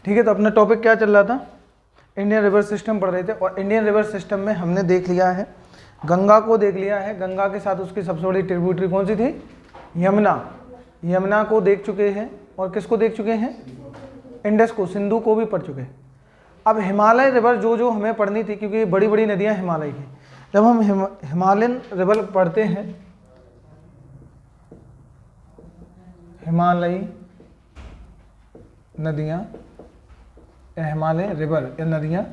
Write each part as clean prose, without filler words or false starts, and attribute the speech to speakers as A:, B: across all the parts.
A: ठीक है, तो अपना टॉपिक क्या चल रहा था, इंडियन रिवर सिस्टम पढ़ रहे थे। और इंडियन रिवर सिस्टम में हमने देख लिया है, गंगा को देख लिया है, गंगा के साथ उसकी सबसे बड़ी ट्रिब्यूटरी कौन सी थी, यमुना। यमुना को देख चुके हैं, और किसको देख चुके हैं, इंडस को, सिंधु को भी पढ़ चुके हैं। अब हिमालय रिवर जो हमें पढ़नी थी, क्योंकि बड़ी बड़ी नदियां हिमालय की, जब हम हिमालयन रिवर पढ़ते हैं, हिमालयी नदियां या हिमालय रिवर या नदियां,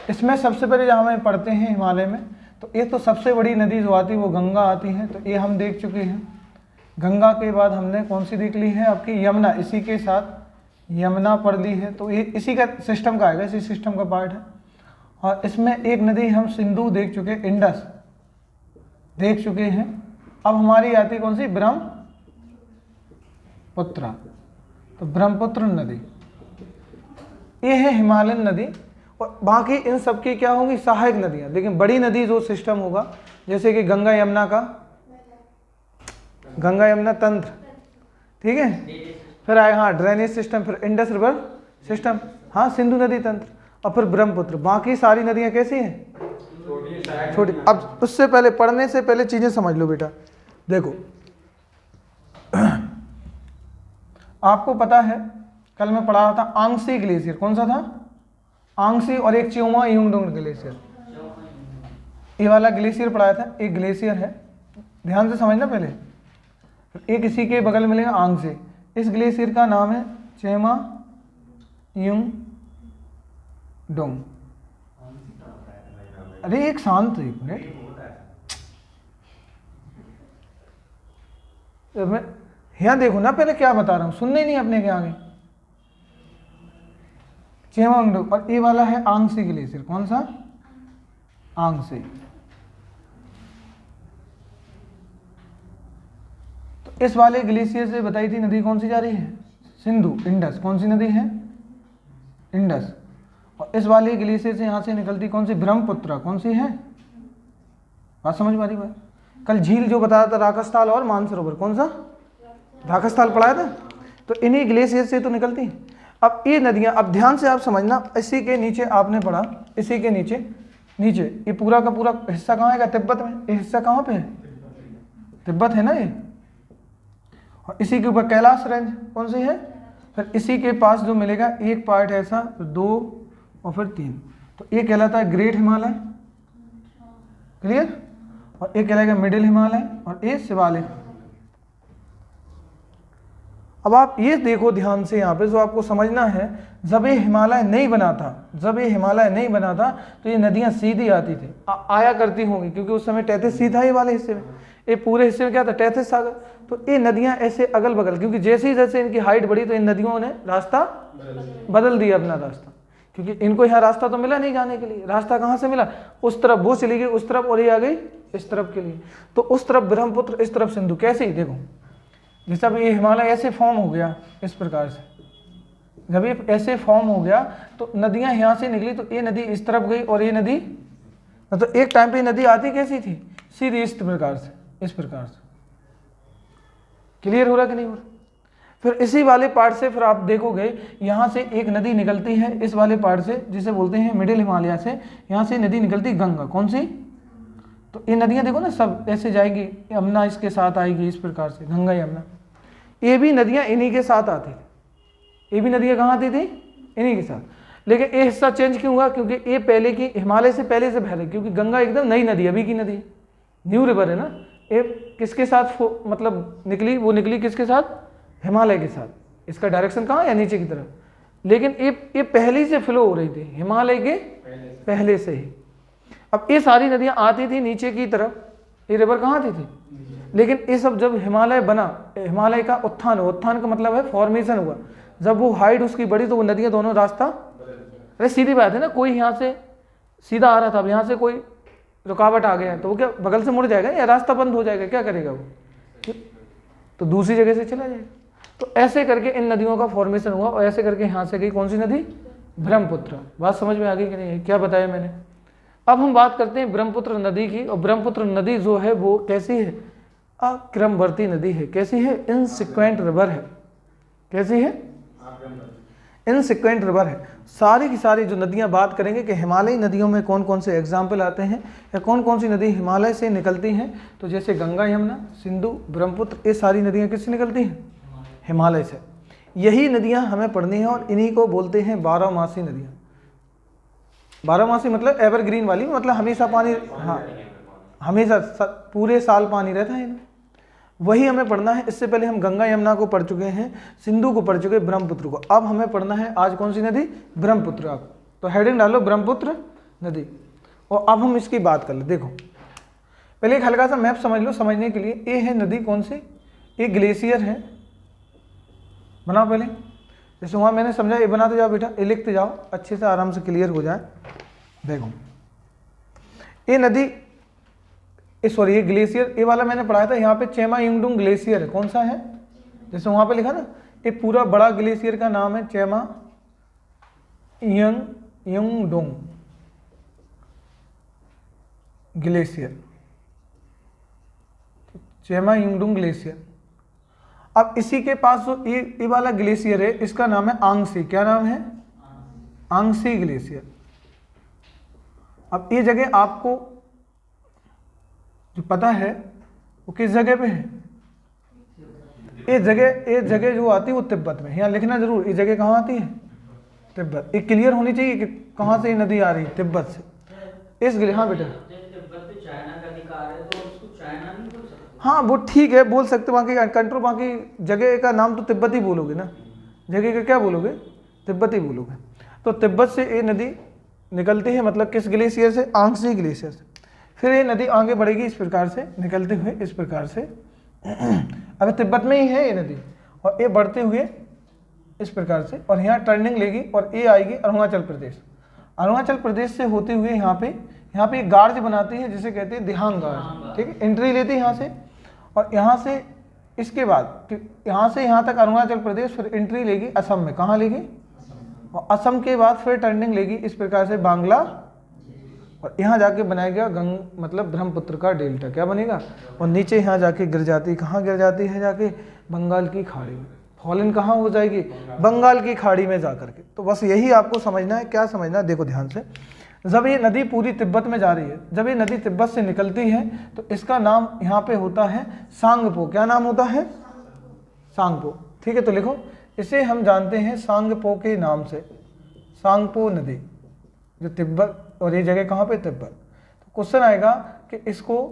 A: इसमें सबसे पहले जहाँ हमें पढ़ते हैं हिमालय में, तो एक तो सबसे बड़ी नदी जो आती है वो गंगा आती है, तो ये हम देख चुके हैं। गंगा के बाद हमने कौन सी देख ली है, आपकी यमुना, इसी के साथ यमुना पढ़ ली है, तो ये इसी का सिस्टम का आएगा, इसी सिस्टम का पार्ट है। और इसमें एक नदी हम सिंधु देख चुके, इंडस देख चुके हैं। अब हमारी आती कौन सी, ब्रह्मपुत्र। तो ब्रह्मपुत्र नदी ये है हिमालयन नदी, और बाकी इन सब की क्या होंगी, सहायक नदियां। लेकिन बड़ी नदी जो सिस्टम होगा, जैसे कि गंगा यमुना का, गंगा यमुना तंत्र, ठीक है, फिर आए हाँ ड्रेनेज सिस्टम, फिर इंडस रिवर सिस्टम, हाँ सिंधु नदी तंत्र, और फिर ब्रह्मपुत्र। बाकी सारी नदियां कैसी हैं, छोटी। अब उससे पहले, पढ़ने से पहले चीजें समझ लो बेटा। देखो आपको पता है, कल मैं पढ़ा रहा था आंगसी ग्लेशियर, कौन सा था, आंगसी, और एक च्योमा युंगडोंग ग्लेशियर, ये वाला ग्लेशियर पढ़ाया था। एक ग्लेशियर है, ध्यान से समझना पहले। एक इसी के बगल में मिलेगा आंगसी, इस ग्लेशियर का नाम है चेमा युंगडोंग। अरे एक शांत, एक मिनट, यहाँ देखो ना, पहले क्या बता रहा हूँ, सुनने ही नहीं अपने के आगे। चेमा युंगडोंग, और ये वाला है आंगसी ग्लेशियर, कौन सा, आंगसी। तो इस वाले ग्लेशियर से बताई थी नदी कौन सी जा रही है, सिंधु, इंडस, कौन सी नदी है, इंडस। और इस वाले ग्लेशियर से यहाँ से निकलती कौन सी, ब्रह्मपुत्र, कौन सी है, बात समझ में आ रही बात। कल झील जो बताया था राकस्थाल और मानसरोवर, कौन सा, राकस्थाल पढ़ाया था, तो इन्हीं ग्लेशियर से तो निकलती। अब ये नदियाँ, अब ध्यान से आप समझना, इसी के नीचे आपने पढ़ा, इसी के नीचे ये पूरा का पूरा हिस्सा कहाँ है, तिब्बत में। ये हिस्सा कहाँ पे है, तिब्बत है ना ये। और इसी के ऊपर कैलाश रेंज कौन सी है, फिर इसी के पास जो मिलेगा एक पार्ट है ऐसा, फिर 2 और फिर 3, तो ये कहलाता है ग्रेट हिमालय, क्लियर। और ये कहलाएगा मिडिल हिमालय, और ये शिवालिक। अब आप ये देखो ध्यान से, यहाँ पे जो आपको समझना है, जब ये हिमालय नहीं बना था, तो ये नदियाँ सीधी आती थी, आया करती होंगी, क्योंकि उस समय तैतीस सी था ये वाले हिस्से में, ये पूरे हिस्से में क्या था, तैतीस सागर। तो ये नदियाँ ऐसे अगल बगल, क्योंकि जैसे ही जैसे इनकी हाइट बढ़ी, तो इन नदियों ने रास्ता बदल दिया अपना रास्ता, क्योंकि इनको यहाँ रास्ता तो मिला नहीं जाने के लिए। रास्ता कहाँ से मिला, उस तरफ वो चली गई उस तरफ, और ये आ गई इस तरफ के लिए। तो उस तरफ ब्रह्मपुत्र, इस तरफ सिंधु। कैसे ही देखो, जैसे अब ये हिमालय ऐसे फॉर्म हो गया इस प्रकार से, जब ये ऐसे फॉर्म हो गया, तो नदियाँ यहाँ से निकली, तो ये नदी इस तरफ गई, और ये नदी, तो एक टाइम पे नदी आती कैसी थी, सीधी इस प्रकार से, इस प्रकार से। क्लियर हो रहा कि नहीं हो रहा। फिर इसी वाले पार्ट से फिर आप देखोगे, यहाँ से एक नदी निकलती है इस वाले पार्ट से, जिसे बोलते हैं मिडिल हिमालय से, यहाँ से नदी निकलती गंगा, कौन सी। तो ये नदियाँ देखो ना, सब ऐसे जाएगी, यमुना इसके साथ आएगी इस प्रकार से, गंगा यमुना। ये भी नदियाँ इन्हीं के साथ आती थी, ये भी नदियाँ कहाँ आती थी, इन्हीं के साथ। लेकिन ये हिस्सा चेंज क्यों हुआ, क्योंकि ये पहले की, हिमालय से पहले से पहले, क्योंकि गंगा एकदम नई नदी, अभी की नदी, न्यू रिवर है ना। ये किसके साथ मतलब निकली, वो निकली किसके साथ, हिमालय के साथ। इसका डायरेक्शन कहाँ है, नीचे की तरफ। लेकिन ये पहले से फ्लो हो रही थी, हिमालय के पहले से ही। अब ये सारी नदियाँ आती थी नीचे की तरफ, ये रिवर कहाँ आती थी। लेकिन ये सब जब हिमालय बना, हिमालय का उत्थान, उत्थान का मतलब है फॉर्मेशन हुआ, जब वो हाइट उसकी बढ़ी, तो वो नदियाँ दोनों रास्ता, अरे सीधी बात है ना, कोई यहाँ से सीधा आ रहा था, अब यहाँ से कोई रुकावट आ गया, तो वो क्या बगल से मुड़ जाएगा या रास्ता बंद हो जाएगा, क्या करेगा वो, तो दूसरी जगह से चला जाएगा। तो ऐसे करके इन नदियों का फॉर्मेशन हुआ, और ऐसे करके यहाँ से गई कौन सी नदी, ब्रह्मपुत्र। बात समझ में आ गई कि नहीं, क्या बताया मैंने। अब हम बात करते हैं ब्रह्मपुत्र नदी की। और ब्रह्मपुत्र नदी जो है वो कैसी है, अक्रमवर्ती नदी है। कैसी है, इनसिक्वेंट रिवर है। कैसी है, इनसिक्वेंट रिवर है। सारी की सारी जो नदियाँ बात करेंगे कि हिमालयी नदियों में कौन कौन से एग्जाम्पल आते हैं या कौन कौन सी नदी हिमालय से निकलती हैं, तो जैसे गंगा, यमुना, सिंधु, ब्रह्मपुत्र, ये सारी नदियाँ किससे निकलती हैं? हिमालय से। यही नदियाँ हमें पढ़नी है और इन्हीं को बोलते हैं 12मासी नदियाँ। 12मासी मतलब एवरग्रीन वाली, मतलब हमेशा पानी, हाँ हमेशा पूरे साल पानी रहता है इनमें, वही हमें पढ़ना है। इससे पहले हम गंगा यमुना को पढ़ चुके हैं, सिंधु को पढ़ चुके हैं, ब्रह्मपुत्र को। अब हमें पढ़ना है आज कौन सी नदी? ब्रह्मपुत्र। आप तो हेडिंग डालो ब्रह्मपुत्र नदी, और अब हम इसकी बात कर ले। देखो पहले एक हल्का सा मैप समझ लो समझने के लिए। ये है नदी कौन सी? ये ग्लेशियर है, बनाओ पहले। जैसे वहाँ मैंने समझा, ये बनाते जाओ बेटा, ये लिखते जाओ, अच्छे से आराम से क्लियर हो जाए। देखो ये नदी, सॉरी ये ग्लेशियर, ये वाला मैंने पढ़ाया था। यहाँ पे चेमा युंगडुंग ग्लेशियर है, कौन सा है? जैसे वहाँ पे लिखा ना, ये पूरा बड़ा ग्लेशियर का नाम है चेमा युंगडुंग ग्लेशियर, चेमा युंगडुंग ग्लेशियर। अब इसी के पास जो ये वाला ग्लेशियर है, इसका नाम है आंगसी। क्या नाम है? आंगसी ग्लेशियर। अब ये जगह आपको जो पता है वो किस जगह पे है? ये जगह जो आती है वो तिब्बत में। यहाँ लिखना जरूर, ये जगह कहाँ आती है? तिब्बत। ये क्लियर होनी चाहिए कि कहाँ से ये नदी आ रही है, तिब्बत से। इस हाँ बेटा, हाँ वो ठीक है, बोल सकते, बाकी कंट्रोल, बाकी जगह का नाम तो तिब्बत ही बोलोगे ना, जगह का क्या बोलोगे? तिब्बत ही बोलोगे। तो तिब्बत से ये नदी निकलती है, मतलब किस ग्लेशियर से? आंगसी ग्लेशियर से। फिर ये नदी आगे बढ़ेगी इस प्रकार से, निकलते हुए इस प्रकार से। अभी तिब्बत में ही है ये नदी, और ये बढ़ते हुए इस प्रकार से, और यहाँ टर्निंग लेगी और ये आएगी अरुणाचल प्रदेश। अरुणाचल प्रदेश से होते हुए यहाँ पे एक गार्ज बनाती है जिसे कहते हैं दिहांग गार्ज। ठीक है, एंट्री लेती है यहाँ से, और यहाँ से इसके बाद यहाँ से यहाँ तक अरुणाचल प्रदेश, फिर एंट्री लेगी असम में। कहाँ लेगी? और असम के बाद फिर टर्निंग लेगी इस प्रकार से बांग्ला, और यहाँ जाके बनाएगा मतलब ब्रह्मपुत्र का डेल्टा। क्या बनेगा? और नीचे यहाँ जाके गिर जाती, कहाँ गिर जाती है? जाके बंगाल की खाड़ी में। फॉलन कहाँ हो जाएगी? बंगाल की खाड़ी में जाकर के। तो बस यही आपको समझना है। क्या समझना है? देखो ध्यान से, जब ये नदी पूरी तिब्बत में जा रही है, जब ये नदी तिब्बत से निकलती है, तो इसका नाम यहाँ पे होता है सांगपो। क्या नाम होता है? सांगपो। ठीक है, तो लिखो, इसे हम जानते हैं सांगपो के नाम से, सांगपो नदी, जो तिब्बत, और ये जगह कहाँ पे? तिब्बत। तो क्वेश्चन आएगा कि इसको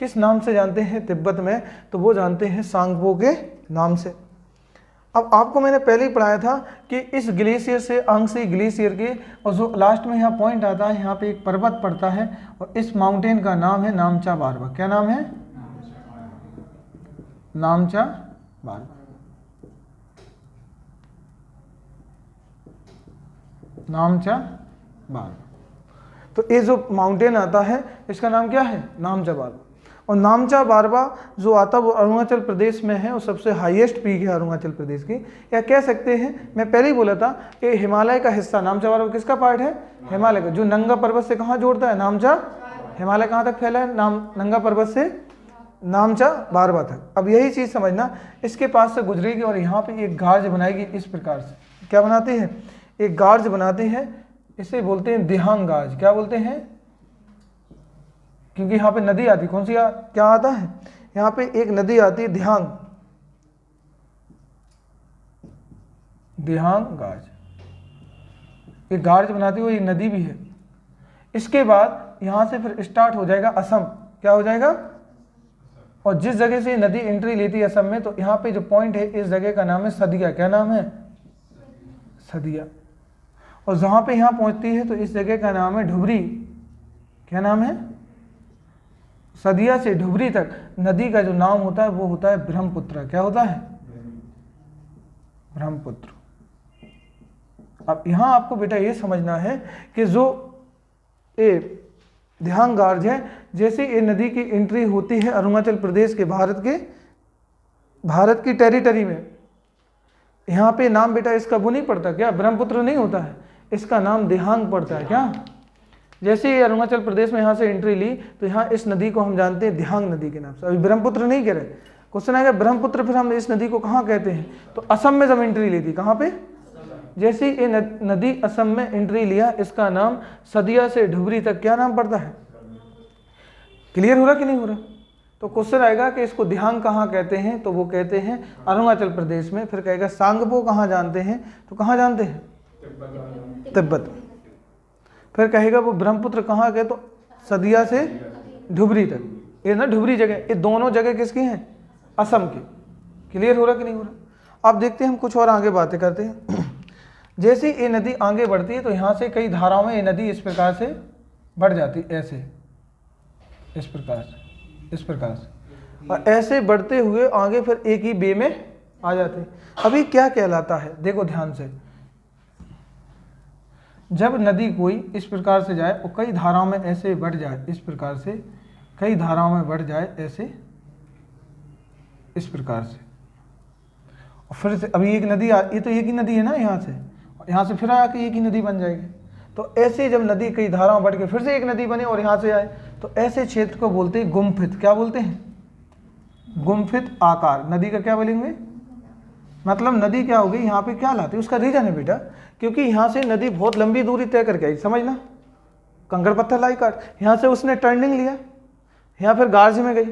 A: किस नाम से जानते हैं तिब्बत में? तो वो जानते हैं सांगपो के नाम से। अब आपको मैंने पहले ही पढ़ाया था कि इस ग्लेशियर से, आंगसी ग्लेशियर के, और जो लास्ट में यहाँ पॉइंट आता है, यहाँ पे एक पर्वत पड़ता है, और इस माउंटेन का नाम है नामचा बारवा। क्या नाम है? नामचा बारवा। नामचा बारवा। तो ये जो माउंटेन आता है इसका नाम क्या है? नामचा बारवा। और नामचा बारवा जो आता है वो अरुणाचल प्रदेश में है, और सबसे हाईएस्ट पीक है अरुणाचल प्रदेश की। या कह सकते हैं, मैं पहले ही बोला था कि हिमालय का हिस्सा, नामचा बारवा किसका पार्ट है? हिमालय का। जो नंगा पर्वत से कहाँ जोड़ता है? नामचा। हिमालय कहाँ तक फैला है? नंगा पर्वत से नामचा बारवा तक। अब यही चीज़ समझना, इसके पास से गुजरेगी और यहाँ पे एक गार्ज बनाएगी इस प्रकार से। क्या बनाती है? एक गार्ज बनाती है, इसे बोलते हैं दिहांग गार्ज। क्या बोलते हैं? क्योंकि यहाँ पे नदी आती, कौन सी क्या आता है? यहाँ पे एक नदी आती है दिहांग, दिहांग गार्ज। एक गार्ज बनाती है, वो एक नदी भी है। इसके बाद यहाँ से फिर स्टार्ट हो जाएगा असम। क्या हो जाएगा? और जिस जगह से नदी एंट्री लेती है असम में, तो यहाँ पे जो पॉइंट है, इस जगह का नाम है सदिया। क्या नाम है? सदिया। और जहाँ पे यहाँ पहुँचती है, तो इस जगह का नाम है ढुबरी। क्या नाम है? सदिया से ढुबरी तक नदी का जो नाम होता है वो होता है ब्रह्मपुत्र। क्या होता है? ब्रह्मपुत्र। अब यहाँ आपको बेटा ये समझना है कि जो ये दिहांग गार्ज है, जैसे ये नदी की एंट्री होती है अरुणाचल प्रदेश के, भारत की टेरिटरी में, यहाँ पे नाम बेटा इसका वो नहीं पड़ता क्या? ब्रह्मपुत्र नहीं होता है, इसका नाम दिहांग पड़ता है। क्या? जैसे ही अरुणाचल प्रदेश में यहाँ से एंट्री ली, तो यहाँ इस नदी को हम जानते हैं दिहांग नदी के नाम से। अभी ब्रह्मपुत्र नहीं कह रहे। क्वेश्चन आएगा ब्रह्मपुत्र, फिर हम इस नदी को कहाँ कहते हैं? तो असम में जब एंट्री ली थी, कहाँ पे? जैसे ये नदी असम में एंट्री लिया, इसका नाम सदिया से ढुबरी तक क्या नाम पड़ता है? क्लियर हो रहा कि नहीं हो रहा? तो क्वेश्चन आएगा कि इसको दिहांग कहाँ कहते हैं, तो वो कहते हैं अरुणाचल प्रदेश में। फिर कहेगा सांगपो कहाँ जानते हैं, तो कहाँ जानते हैं? तिब्बत। फिर कहेगा वो ब्रह्मपुत्र कहाँ गए, तो सदिया से ढुबरी तक। ये ना ढुबरी जगह, ये दोनों जगह किसकी हैं? असम की। क्लियर हो रहा कि नहीं हो रहा? अब देखते हैं हम कुछ और आगे बातें करते हैं। जैसे ये नदी आगे बढ़ती है तो यहाँ से कई धाराओं में ये नदी इस प्रकार से बढ़ जाती है, ऐसे इस प्रकार से, इस प्रकार से, और ऐसे बढ़ते हुए आगे फिर एक ही बे में आ जाते हैं। अभी क्या कहलाता है, देखो ध्यान से, जब नदी कोई इस प्रकार से जाए और कई धाराओं में ऐसे बढ़ जाए, इस प्रकार से कई धाराओं में बढ़ जाए, ऐसे इस प्रकार से, और फिर से अभी एक नदी ये तो एक ही नदी है ना, यहाँ से फिर आके एक ही नदी बन जाएगी। तो ऐसे जब नदी कई धाराओं बढ़ के फिर से एक नदी बने और यहाँ से आए, तो ऐसे क्षेत्र को बोलते हैं गुम्फित। क्या बोलते हैं? गुम्फित आकार। नदी का क्या बोलेंगे? मतलब नदी क्या होगी, यहाँ पे क्या लाती है, उसका रीजन है बेटा, क्योंकि यहाँ से नदी बहुत लंबी दूरी तय करके आई, समझना, कंकड़ पत्थर लाई काट, यहाँ से उसने टर्निंग लिया, यहाँ फिर गार्ज में गई,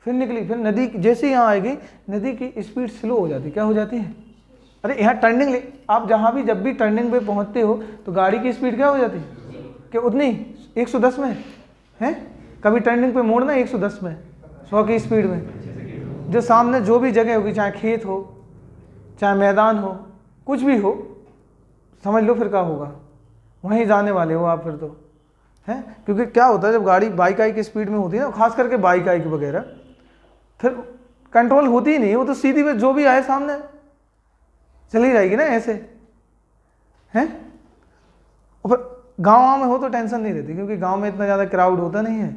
A: फिर निकली, फिर नदी जैसे यहाँ आएगी नदी की स्पीड स्लो हो जाती, क्या हो जाती है? अरे यहाँ टर्निंग ले, आप जहाँ भी जब भी टर्निंग पे पहुँचते हो तो गाड़ी की स्पीड क्या हो जाती है? कि उतनी 110 में है, कभी टर्निंग पे मोड़ना 110 में, 100 की स्पीड में, जो सामने जो भी जगह होगी, चाहे खेत हो चाहे मैदान हो, कुछ भी हो, समझ लो फिर क्या होगा, वहीं जाने वाले हो आप फिर तो, हैं? क्योंकि क्या होता है जब गाड़ी बाइक आई की स्पीड में होती है ना, खास करके बाइक आई की वगैरह, फिर कंट्रोल होती ही नहीं, वो तो सीधी में जो भी आए सामने चली जाएगी ना, ऐसे हैं। और फिर गाँव में हो तो टेंशन नहीं रहती, क्योंकि गांव में इतना ज़्यादा क्राउड होता नहीं है।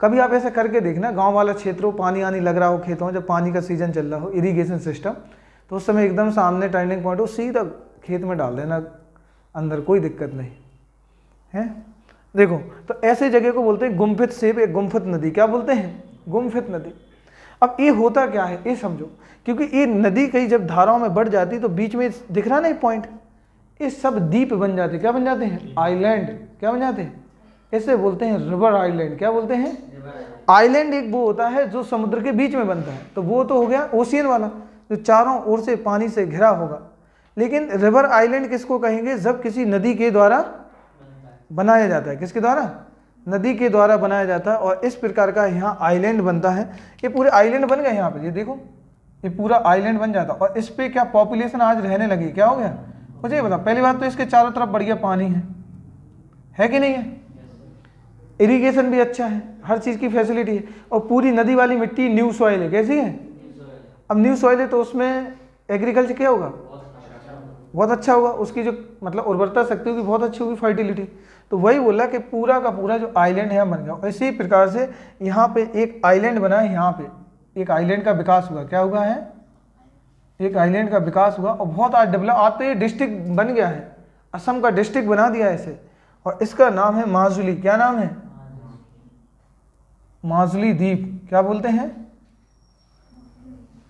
A: कभी आप ऐसा करके देखना, गांव वाला क्षेत्र हो, पानी आनी लग रहा हो खेतों में, जब पानी का सीजन चल रहा हो, इरिगेशन सिस्टम, तो उस समय एकदम सामने टर्निंग पॉइंट हो, सीधा खेत में डाल देना अंदर, कोई दिक्कत नहीं है। देखो, तो ऐसे जगह को बोलते हैं गुम्फित सेब, एक गुम्फित नदी। क्या बोलते हैं? गुम्फित नदी। अब ये होता क्या है ये समझो, क्योंकि ये नदी कई जब धाराओं में बढ़ जाती तो बीच में दिख रहा ना एक पॉइंट, ये सब द्वीप बन जाते। क्या बन जाते हैं? आइलैंड। क्या बन जाते हैं? ऐसे बोलते हैं रिवर आइलैंड। क्या बोलते हैं? आइलैंड एक वो होता है जो समुद्र के बीच में बनता है, तो वो तो हो गया ओशियन वाला, जो चारों ओर से पानी से घिरा होगा। लेकिन रिवर आइलैंड किसको कहेंगे? जब किसी नदी के द्वारा बनाया जाता है। किसके द्वारा? नदी के द्वारा बनाया जाता है, और इस प्रकार का यहाँ आइलैंड बनता है। ये पूरे आइलैंड बन गए यहाँ पे, ये देखो, ये पूरा आइलैंड बन जाता, और इस पे क्या पॉपुलेशन आज रहने लगी। क्या हो गया मुझे ये बता। पहली बात तो इसके चारों तरफ बढ़िया पानी है कि नहीं है? इरिगेशन भी अच्छा है, हर चीज़ की फैसिलिटी है, और पूरी नदी वाली मिट्टी न्यू सॉइल है। कैसी है? अब न्यू सॉइल है तो उसमें एग्रीकल्चर क्या होगा? बहुत अच्छा होगा, उसकी जो मतलब उर्वरता शक्ति होगी बहुत अच्छी होगी, फर्टिलिटी। तो वही बोला कि पूरा का पूरा जो आइलैंड है बन गया। इसी प्रकार से यहाँ पे एक आइलैंड बना है, यहाँ पे एक आइलैंड का विकास हुआ। क्या हुआ है? एक आइलैंड का विकास हुआ, और बहुत आज डेवलप आते ही डिस्ट्रिक्ट बन गया है, असम का डिस्ट्रिक्ट बना दिया है इसे, और इसका नाम है माजुली। क्या नाम है? माजुली द्वीप। क्या बोलते हैं?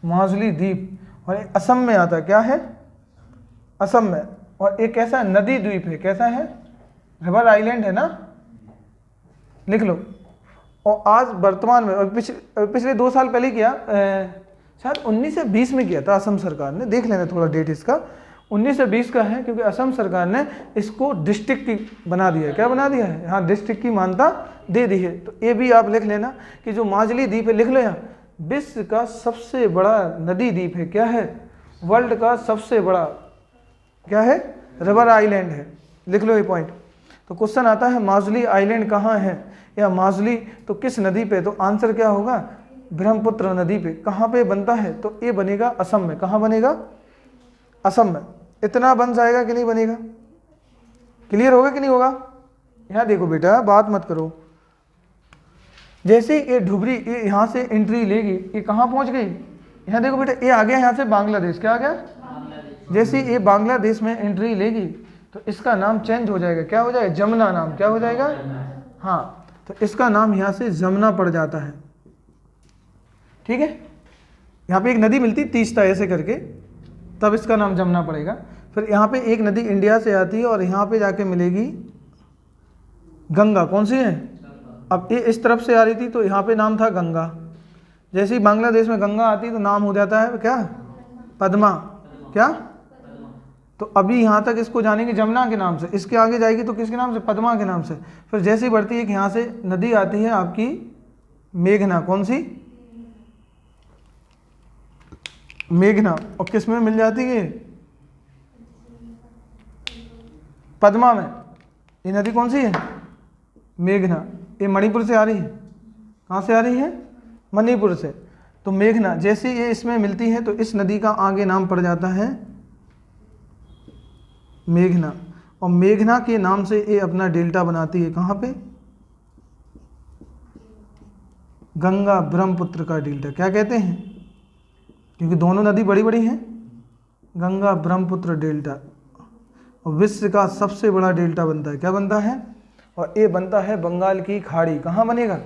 A: माजुली द्वीप। और ये असम में आता है। क्या है? असम में। और एक ऐसा नदी द्वीप है। कैसा है? रिवर आइलैंड है ना, लिख लो। और आज वर्तमान में, और पिछले 2 साल पहले किया, शायद 19 से 20 में किया था असम सरकार ने, देख लेना थोड़ा डेट इसका, 19 से 20 का है, क्योंकि असम सरकार ने इसको डिस्ट्रिक्ट की बना दिया है। क्या बना दिया है? हाँ, डिस्ट्रिक्ट की मान्यता दे दी है। तो ये भी आप लिख लेना कि जो माजुली द्वीप है, लिख लो यहाँ, विश्व का सबसे बड़ा नदी द्वीप है। क्या है? वर्ल्ड का सबसे बड़ा क्या है? रिवर आइलैंड है। लिख लो ये पॉइंट। तो क्वेश्चन आता है माजुली आइलैंड कहाँ है, या माजुली तो किस नदी पे? तो आंसर क्या होगा? ब्रह्मपुत्र नदी पे। कहाँ पे बनता है? तो ये बनेगा असम में। कहाँ बनेगा? असम में। इतना बन जाएगा कि नहीं बनेगा? क्लियर होगा कि नहीं होगा? यहाँ देखो बेटा, बात मत करो। जैसे ये ढुबरी ये यहाँ से एंट्री लेगी, ये कहाँ पहुँच गई? यहाँ देखो बेटा, ये आ गया यहाँ से बांग्लादेश। क्या आ गया? जैसे ये बांग्लादेश में एंट्री लेगी तो इसका नाम चेंज हो जाएगा। क्या हो जाएगा? जमुना नाम। क्या हो जाएगा? हाँ, तो इसका नाम यहाँ से जमुना पड़ जाता है। ठीक है, यहाँ पे एक नदी मिलती तीस्ता ऐसे करके, तब इसका नाम जमुना पड़ेगा। फिर यहाँ पे एक नदी इंडिया से आती है और यहाँ पे जाके मिलेगी गंगा। कौन सी है? अब ये इस तरफ से आ रही थी तो यहाँ पे नाम था गंगा। जैसे ही बांग्लादेश में गंगा आती है तो नाम हो जाता है क्या? पद्मा। क्या? तो अभी यहाँ तक इसको जानेंगे जमुना के नाम से, इसके आगे जाएगी तो किसके नाम से? पद्मा के नाम से। फिर जैसे ही बढ़ती है कि यहाँ से नदी आती है आपकी मेघना। कौन सी? मेघना। और किस में मिल जाती है? पद्मा में। ये नदी कौन सी है? मेघना। ये मणिपुर से आ रही है। कहाँ से आ रही है? मणिपुर से। तो मेघना जैसे ये इसमें मिलती है तो इस नदी का आगे नाम पड़ जाता है मेघना। और मेघना के नाम से ये अपना डेल्टा बनाती है। कहाँ पे? गंगा ब्रह्मपुत्र का डेल्टा। क्या कहते हैं? क्योंकि दोनों नदी बड़ी बड़ी हैं, गंगा ब्रह्मपुत्र डेल्टा। और विश्व का सबसे बड़ा डेल्टा बनता है। क्या बनता है? और ये बनता है बंगाल की खाड़ी। कहाँ बनेगा?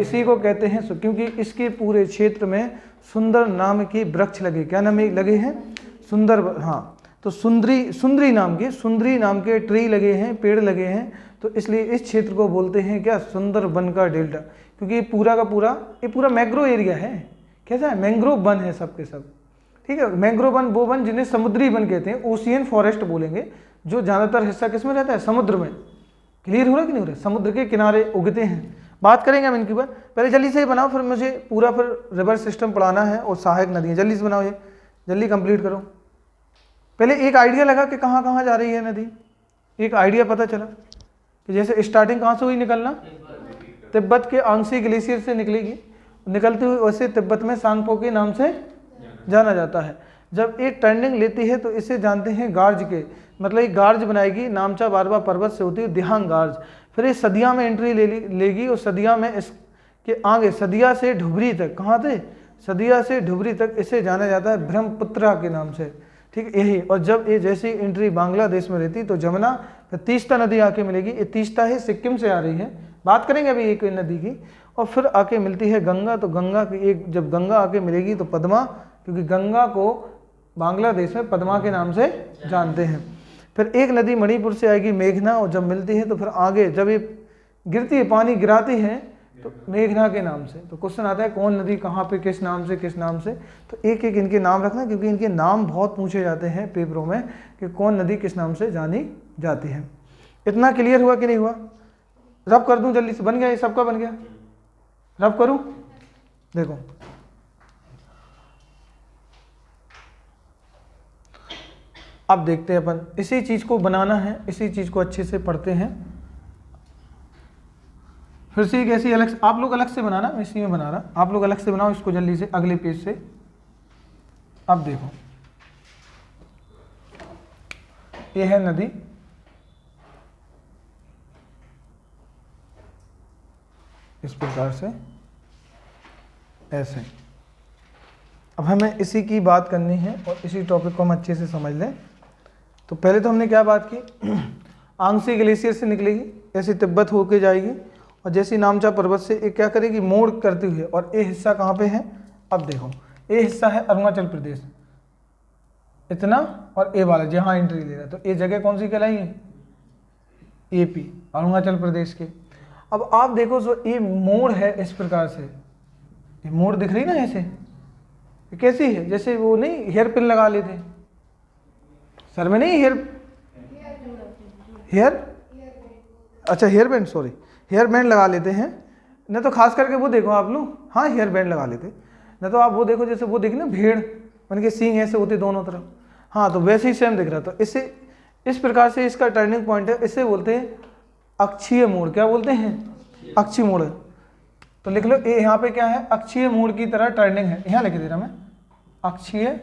A: इसी को कहते हैं क्योंकि इसके पूरे क्षेत्र में सुंदर नाम के वृक्ष लगे। क्या नाम लगे हैं? सुंदर। हाँ, तो सुंदरी नाम के ट्री लगे हैं, पेड़ लगे हैं। तो इसलिए इस क्षेत्र को बोलते हैं क्या? सुंदर वन का डेल्टा। क्योंकि ये पूरा मैंग्रोव एरिया है। कैसा है? मैंग्रोव वन है सब के सब। ठीक है, मैंग्रोव वन वो वन जिन्हें समुद्री वन कहते हैं, ओशियन फॉरेस्ट बोलेंगे, जो ज़्यादातर हिस्सा किस में रहता है? समुद्र में। क्लियर हो रहा है कि नहीं हो रहा है? समुद्र के किनारे उगते हैं। बात करेंगे हम इनके ऊपर। पहले जल्दी से बनाओ, फिर मुझे पूरा फिर रिवर सिस्टम पढ़ाना है और सहायक नदियाँ। जल्दी से बनाओ, ये जल्दी कंप्लीट करो। पहले एक आइडिया लगा कि कहाँ कहाँ जा रही है नदी। एक आइडिया पता चला कि जैसे स्टार्टिंग कहाँ से हुई निकलना? तिब्बत के आंगसी ग्लेशियर से निकलेगी। निकलती हुई वैसे तिब्बत में सांगपो के नाम से जाना जाता है। जब एक टर्निंग लेती है तो इसे जानते हैं गार्ज के, मतलब एक गार्ज बनाएगी। नामचा बारवा पर्वत से होती है दिहांग गार्ज। फिर ये सदिया में एंट्री लेगी और सदिया में इसके आगे सदिया से ढुबरी तक। कहाँ थे? सदिया से ढुबरी तक इसे जाना जाता है ब्रह्मपुत्र के नाम से। ठीक यही। और जब ये जैसी एंट्री बांग्लादेश में रहती तो जमुना, फिर तीस्ता नदी आके मिलेगी। ये तीस्ता है, सिक्किम से आ रही है। बात करेंगे अभी एक नदी की। और फिर आके मिलती है गंगा। तो गंगा की एक जब गंगा आके मिलेगी तो पद्मा, क्योंकि गंगा को बांग्लादेश में पद्मा के नाम से जानते हैं। फिर एक नदी मणिपुर से आएगी मेघना। और जब मिलती है तो फिर आगे जब ये गिरती है, पानी गिराती है तो मेघना के नाम से। तो क्वेश्चन आता है कौन नदी कहाँ पे किस नाम से। तो एक एक इनके नाम रखना, क्योंकि इनके नाम बहुत पूछे जाते हैं पेपरों में कि कौन नदी किस नाम से जानी जाती है। इतना क्लियर हुआ कि नहीं हुआ? रब कर दूं जल्दी से? बन गया? ये सबका बन गया? रब करूं? देखो, अब देखते हैं अपन। इसी चीज को बनाना है, इसी चीज को अच्छे से पढ़ते हैं। फिर से एक ऐसी अलग, आप लोग अलग से बनाना, मैं इसी में बना रहा। आप लोग अलग से बनाओ इसको जल्दी से अगले पेज से। अब देखो, ये है नदी। इस प्रकार से ऐसे। अब हमें इसी की बात करनी है और इसी टॉपिक को हम अच्छे से समझ लें। तो पहले तो हमने क्या बात की? आंगसी ग्लेशियर से निकलेगी, ऐसे तिब्बत होके जाएगी और जैसी नामचा पर्वत से ये क्या करेगी? मोड़ करती हुई। और ये हिस्सा कहाँ पे है? अब देखो, ये हिस्सा है अरुणाचल प्रदेश, इतना। और ये वाला जहाँ एंट्री ले रहा है, तो ये जगह कौन सी कहलाई है? AP, अरुणाचल प्रदेश के। अब आप देखो, जो ये मोड़ है इस प्रकार से, ये मोड़ दिख रही ना ऐसे, ये कैसी है? जैसे वो नहीं हेयर पिन लगा लेते सर में, नहीं हेयर अच्छा hair band, sorry, hair band लगा लेते हैं। न तो खास करके वो देखो आप लोग, हाँ हेयर बैंड लगा लेते। न तो आप वो देखो, जैसे वो देखी ना भेड़, मन के सींग ऐसे होते दोनों तरफ, हाँ तो वैसे ही सेम दिख रहा। तो इससे इस प्रकार से इसका टर्निंग पॉइंट है, इसे बोलते हैं अक्षीय मोड़। क्या बोलते हैं? अक्षीय मोड़। तो लिख लो, ये यहाँ पे क्या है? अक्षीय मोड़ की तरह टर्निंग है। यहाँ लिख दे रहा मैं, अक्षीय।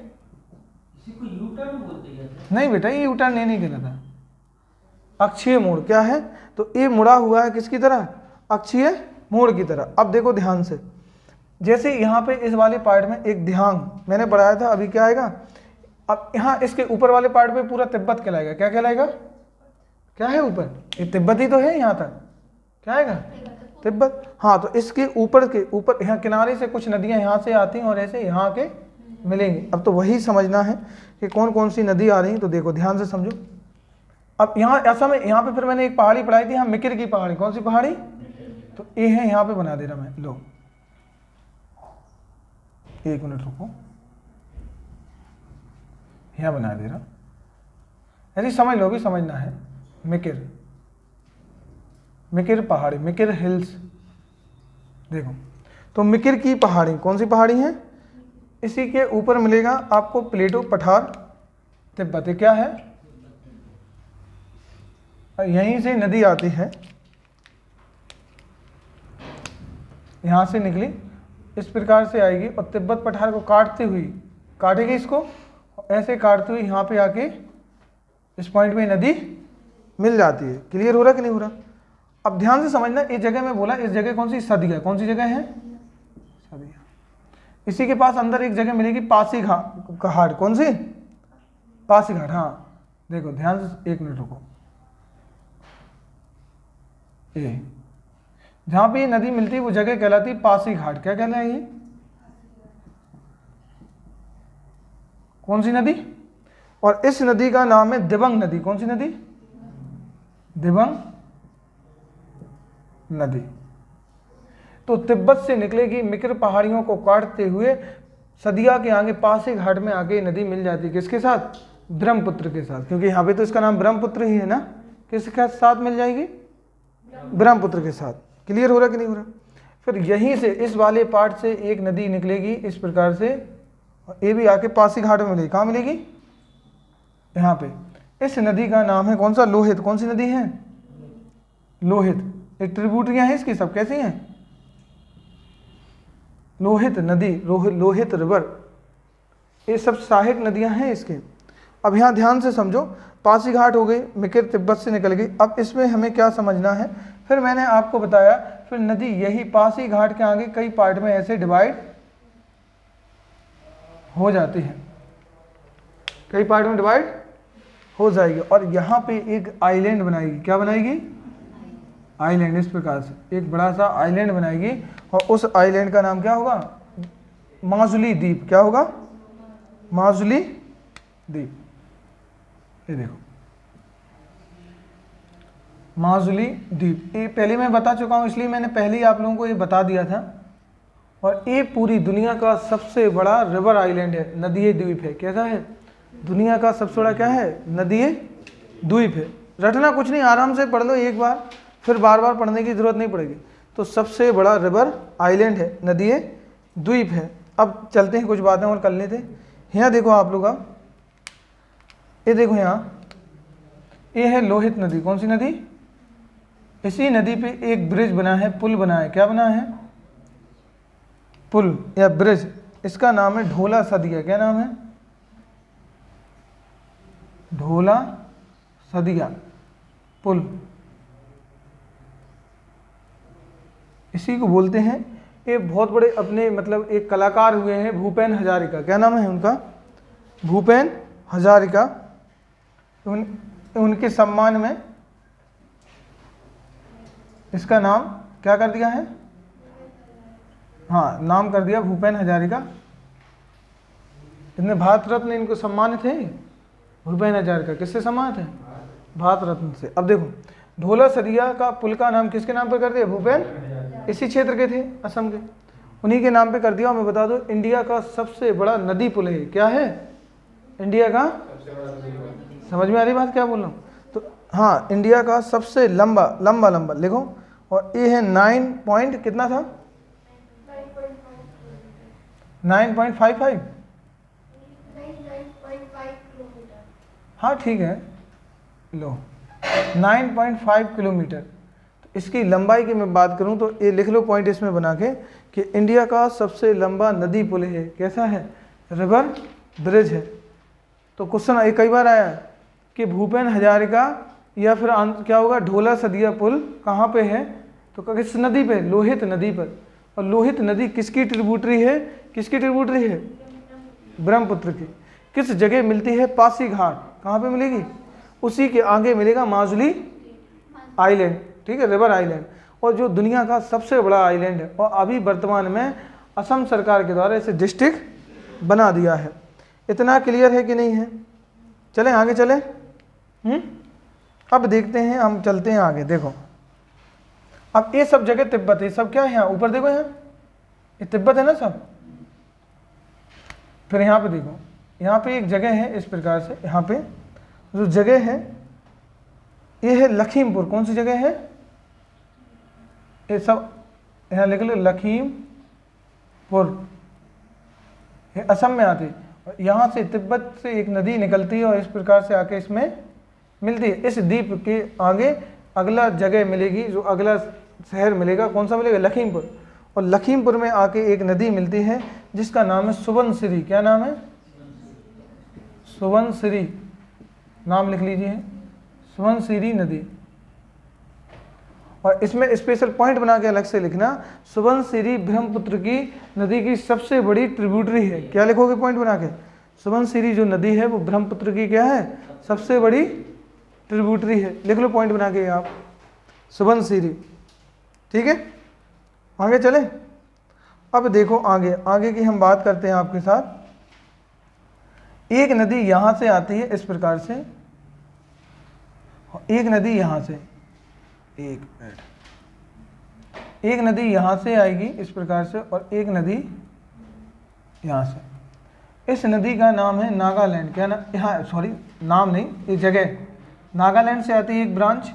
A: नहीं बेटा, ये यूटर्न नहीं कहना था। अक्षीय मोड़ क्या है? तो ये मुड़ा हुआ है किसकी तरह? अक्षीय मोड़ की तरह। अब देखो ध्यान से, जैसे यहाँ पे इस वाले पार्ट में एक दिहांग मैंने बढ़ाया था, अभी क्या आएगा? अब यहाँ इसके ऊपर वाले पार्ट पे पूरा तिब्बत कहलाएगा। क्या कहलाएगा? क्या है ऊपर? ये तिब्बत ही तो है यहाँ तक। क्या आएगा? तिब्बत। हाँ, तो इसके ऊपर के ऊपर यहाँ किनारे से कुछ नदियाँ यहाँ से आती हैं और ऐसे यहाँ के मिलेंगी। अब तो वही समझना है कि कौन कौन सी नदी आ रही है। तो देखो ध्यान से समझो। अब यहाँ ऐसा में यहाँ पे फिर मैंने एक पहाड़ी पढ़ाई थी, यहाँ मिकिर की पहाड़ी। कौन सी पहाड़ी? तो ये है, यहाँ पे बना दे रहा मैं। लो 1 मिनट रुको, यहाँ बना दे रहा, ऐसी समझ लो, भी समझना है। मिकिर, मिकिर पहाड़ी, मिकिर हिल्स। देखो तो मिकिर की पहाड़ी कौन सी पहाड़ी है? इसी के ऊपर मिलेगा आपको प्लेटो पठार तिब्बत। ये क्या है? यहीं से नदी आती है, यहाँ से निकली, इस प्रकार से आएगी और तिब्बत पठार को काटती हुई, काटेगी इसको, ऐसे काटती हुई यहाँ पे आके इस पॉइंट में नदी मिल जाती है। क्लियर हो रहा कि नहीं हो रहा? अब ध्यान से समझना, इस जगह में बोला, इस जगह कौन सी? सदिया। कौन सी जगह है? सदिया। इसी के पास अंदर एक जगह मिलेगी पासी घाट। कौन सी? पासी घाट। हाँ देखो ध्यान से, 1 मिनट रुको। ये जहाँ पे ये नदी मिलती है वो जगह कहलाती है पासी घाट। क्या कहलाएगी? कौन सी नदी? और इस नदी का नाम है दिबंग नदी। कौन सी नदी? दिबंग नदी। तो तिब्बत से निकलेगी, मिकिर पहाड़ियों को काटते हुए सदिया के आगे पासी घाट में आके नदी मिल जाती है। किसके साथ? ब्रह्मपुत्र के साथ, क्योंकि यहाँ पे तो इसका नाम ब्रह्मपुत्र ही है ना। किसके साथ मिल जाएगी? ब्रह्मपुत्र के साथ। क्लियर हो रहा कि नहीं हो रहा? फिर यहीं से इस वाले पार्ट से एक नदी निकलेगी इस प्रकार से, ये भी आके पासी घाट में मिलेगी। कहाँ मिलेगी? यहाँ पे। इस नदी का नाम है कौन सा? लोहित। कौन सी नदी है? लोहित। एक ट्रिब्यूटरियाँ हैं इसकी, सब कैसी हैं? लोहित नदी, लोहित रिवर, ये सब सहायक नदियाँ हैं इसके। अब यहाँ ध्यान से समझो, पासी घाट हो गई, मिकिर तिब्बत से निकल गई। अब इसमें हमें क्या समझना है? फिर मैंने आपको बताया, फिर नदी यही पासी घाट के आगे कई पार्ट में ऐसे डिवाइड हो जाती है, कई पार्ट में डिवाइड हो जाएगी और यहाँ पे एक आइलैंड बनाएगी। क्या बनाएगी? आइलैंड। इस प्रकार से एक बड़ा सा आइलैंड बनाएगी और उस आइलैंड का नाम क्या होगा? माजुली द्वीप। क्या होगा? माजुली द्वीप। ये देखो माजुली द्वीप, ये पहले मैं बता चुका हूँ, इसलिए मैंने पहले ही आप लोगों को ये बता दिया था। और ये पूरी दुनिया का सबसे बड़ा रिवर आइलैंड है, नदीय द्वीप है। कैसा है? दुनिया का सबसे बड़ा क्या है? नदीय द्वीप है। रटना कुछ नहीं, आराम से पढ़ लो एक बार, फिर बार बार पढ़ने की जरूरत नहीं पड़ेगी। तो सबसे बड़ा रिवर आइलैंड है, नदीय द्वीप है। अब चलते हैं, कुछ बातें और कर लेते हैं। यहाँ देखो आप लोग, अब ये देखो यहाँ, ये है लोहित नदी। कौन सी नदी? इसी नदी पे एक ब्रिज बना है, पुल बना है। क्या बना है? पुल या ब्रिज। इसका नाम है ढोला सदिया। क्या नाम है? ढोला सदिया पुल। इसी को बोलते हैं। ये बहुत बड़े अपने मतलब एक कलाकार हुए हैं, भूपेन हजारिका। क्या नाम है उनका? भूपेन हजारिका। उनके सम्मान में इसका नाम क्या कर दिया है? हाँ, नाम कर दिया भूपेन हजारिका। इतने भारत रत्न इनको सम्मानित है भूपेन हजारिका। किससे सम्मानित है? भारत रत्न से। अब देखो, ढोला सदिया का पुल का नाम किसके नाम पे कर दिया? भूपेन, इसी क्षेत्र के थे, असम के, उन्हीं के नाम पे कर दिया। मैं बता दूं, इंडिया का सबसे बड़ा नदी पुल है। क्या है? इंडिया का, समझ में आ रही बात क्या बोल रहा हूँ? तो हाँ, इंडिया का सबसे लंबा लिखो। और ये है 9 पॉइंट कितना था? 9.55। हाँ ठीक है, लो 9.5 किलोमीटर। तो इसकी लंबाई की मैं बात करूं तो ये लिख लो पॉइंट इसमें बना के कि इंडिया का सबसे लंबा नदी पुल है। कैसा है? रिवर ब्रिज है। तो क्वेश्चन ये कई बार आया है कि भूपेन हजारिका या फिर क्या होगा? ढोला सदिया पुल कहाँ पे है? तो किस नदी पे? लोहित नदी पर। और लोहित नदी किसकी ट्रिब्यूटरी है? किसकी ट्रिब्यूटरी है? ब्रह्मपुत्र की। किस जगह मिलती है? पासी घाट। कहाँ पे मिलेगी? उसी के आगे मिलेगा माजुली आइलैंड। ठीक है, रिवर आइलैंड, और जो दुनिया का सबसे बड़ा आइलैंड है। और अभी वर्तमान में असम सरकार के द्वारा इसे डिस्ट्रिक्ट बना दिया है। इतना क्लियर है कि नहीं है? चलें आगे चलें। अब देखते हैं, हम चलते हैं आगे। देखो अब ये सब जगह तिब्बत है, सब क्या है यहाँ ऊपर देखो, यहाँ ये तिब्बत है ना सब। फिर यहाँ पे देखो, यहाँ पे एक जगह है इस प्रकार से, यहाँ पे जो जगह है ये है लखीमपुर। कौन सी जगह है? ये सब यहाँ लिख लो, लखीमपुर, ये असम में आती है। यहाँ से तिब्बत से एक नदी निकलती है और इस प्रकार से आके इसमें मिलती है। इस द्वीप के आगे अगला जगह मिलेगी, जो अगला शहर मिलेगा, कौन सा मिलेगा? लखीमपुर। और लखीमपुर में आके एक नदी मिलती है जिसका नाम है सुबनसिरी। क्या नाम है? सुबनसिरी, नाम लिख लीजिए, सुबनसिरी नदी। और इसमें स्पेशल पॉइंट बना के अलग से लिखना, सुबनसिरी ब्रह्मपुत्र की नदी की सबसे बड़ी ट्रिब्यूटरी है। क्या लिखोगे पॉइंट बना के? सुबनसिरी जो नदी है वो ब्रह्मपुत्र की क्या है? सबसे बड़ी ट्रिब्यूटरी है। लिख लो पॉइंट बना के आप, सुबनसिरी। ठीक है, आगे चलें। अब देखो आगे की हम बात करते हैं आपके साथ। एक नदी यहाँ से आती है इस प्रकार से, एक नदी यहाँ से, एक नदी यहाँ से आएगी इस प्रकार से, और एक नदी यहाँ से। इस नदी का नाम है नागालैंड। क्या ना, यहाँ सॉरी नाम नहीं, ये जगह नागालैंड से आती है एक ब्रांच,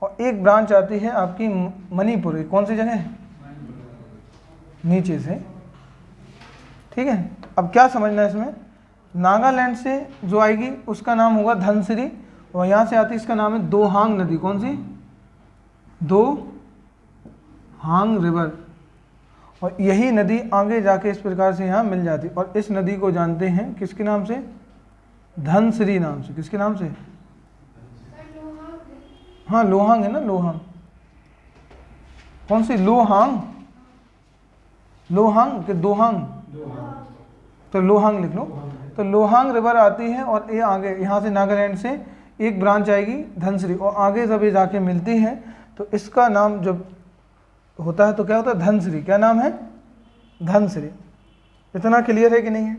A: और एक ब्रांच आती है आपकी मणिपुर। कौन सी जगह है? नीचे से। ठीक है, अब क्या समझना है इसमें? नागालैंड से जो आएगी उसका नाम होगा धनसिरी, और यहाँ से आती है, इसका नाम है दोहांग नदी। कौन सी? दोहांग रिवर। और यही नदी आगे जाके इस प्रकार से यहाँ मिल जाती, और इस नदी को जानते हैं किसके नाम से? धनसिरी नाम से। किसके नाम से? हाँ लोहांग है ना, लोहांग। कौन सी? लोहांग, लोहांग के दोहांग? तो लोहांग लिख लो। तो लोहांग रिवर आती है, और ये आगे यहाँ से नागालैंड से एक ब्रांच आएगी धनसिरी, और आगे जब ये जाके मिलती है तो इसका नाम जब होता है तो क्या होता है? धनसिरी। क्या नाम है? धनसिरी। इतना क्लियर है कि नहीं है?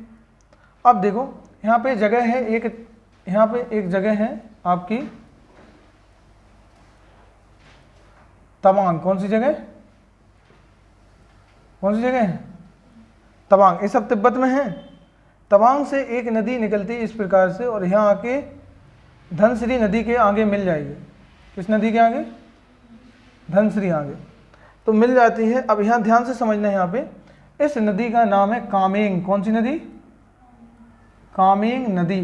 A: अब देखो यहाँ पे जगह है एक, यहाँ पे एक जगह है आपकी तवांग। कौन सी जगह? कौन सी जगह है? तवांग। ये सब तिब्बत में है। तवांग से एक नदी निकलती है इस प्रकार से, और यहाँ आके धनसिरी नदी के आगे मिल जाएगी। किस नदी के आगे? धनसिरी आगे तो मिल जाती है। अब यहाँ ध्यान से समझना है, यहाँ पे इस नदी का नाम है कामेंग। कौन सी नदी? कामेंग नदी,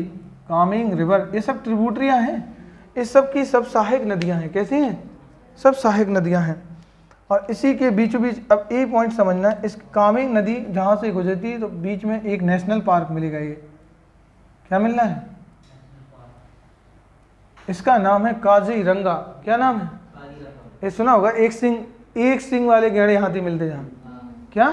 A: कामेंग रिवर। ये सब ट्रिब्यूटरियाँ हैं, इस सब की सब सहायक नदियाँ हैं। कैसी हैं? सब सहायक नदियाँ हैं। और इसी के बीचों बीच अब ये पॉइंट समझना है, इस कामेंग नदी जहाँ से गुजरती है तो बीच में एक नेशनल पार्क मिलेगा। ये क्या मिलना है? इसका नाम है काजीरंगा। क्या नाम है? ये सुना होगा, एक सिंग वाले गहरे हाथी मिलते जहाँ। क्या?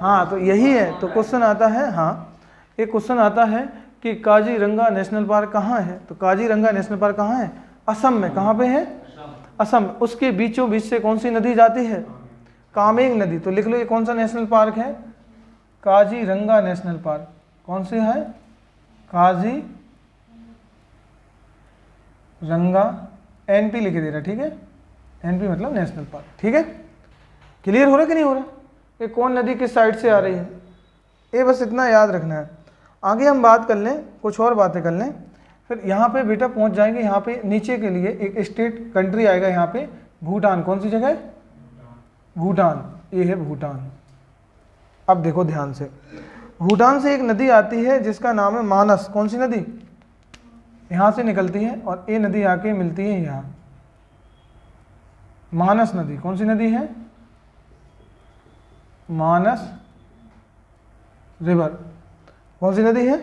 A: हाँ, तो यही है। तो क्वेश्चन आता है, हाँ एक क्वेश्चन आता है कि काजीरंगा नेशनल पार्क कहाँ है? तो काजीरंगा नेशनल पार्क कहाँ है? असम में। कहाँ पे है? असम। उसके बीचों बीच से कौन सी नदी जाती है? कामेंग नदी। तो लिख लो ये कौन सा नेशनल पार्क है? Kaziranga national park. कौन सी है? काजीरंगा। एनपी लिख दे रहा, ठीक है, एनपी मतलब नेशनल पार्क। ठीक है, क्लियर हो रहा कि नहीं हो रहा? ये कौन नदी किस साइड से आ रही है, ये बस इतना याद रखना है। आगे हम बात कर लें, कुछ और बातें कर लें, फिर यहाँ पे बेटा पहुँच जाएंगे। यहाँ पे नीचे के लिए एक स्टेट कंट्री आएगा, यहाँ पे भूटान। कौन सी जगह है? भूटान। ये है भूटान। अब देखो ध्यान से, भूटान से एक नदी आती है जिसका नाम है मानस। कौन सी नदी? यहाँ से निकलती है और ये नदी आके मिलती है यहाँ, मानस नदी। कौन सी नदी है? मानस रिवर। कौन सी नदी है?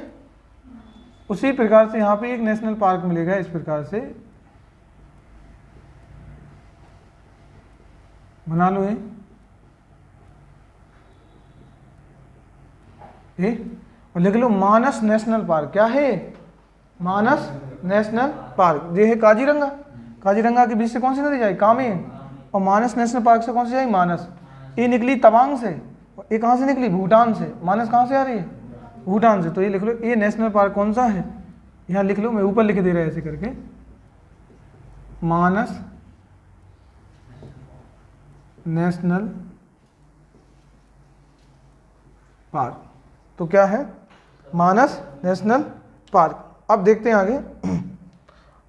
A: उसी प्रकार से यहाँ पे एक नेशनल पार्क मिलेगा इस प्रकार से, बना लो ये और लिख लो मानस नेशनल पार्क। क्या है? मानस नेशनल पार्क। ये है काजीरंगा। काजीरंगा के बीच से कौन सी नदी जाएगी? कामेंग। और मानस नेशनल पार्क से कौन सी जाएगी? मानस। ये निकली तवांग से, ये कहाँ से निकली? भूटान से। मानस कहाँ से आ रही है? भूटान से। तो ये लिख लो, ये नेशनल पार्क कौन सा है, यहाँ लिख लो, मैं ऊपर लिख दे रहा है ऐसे करके, मानस नेशनल पार्क। तो क्या है, मानस नेशनल पार्क। अब देखते हैं आगे।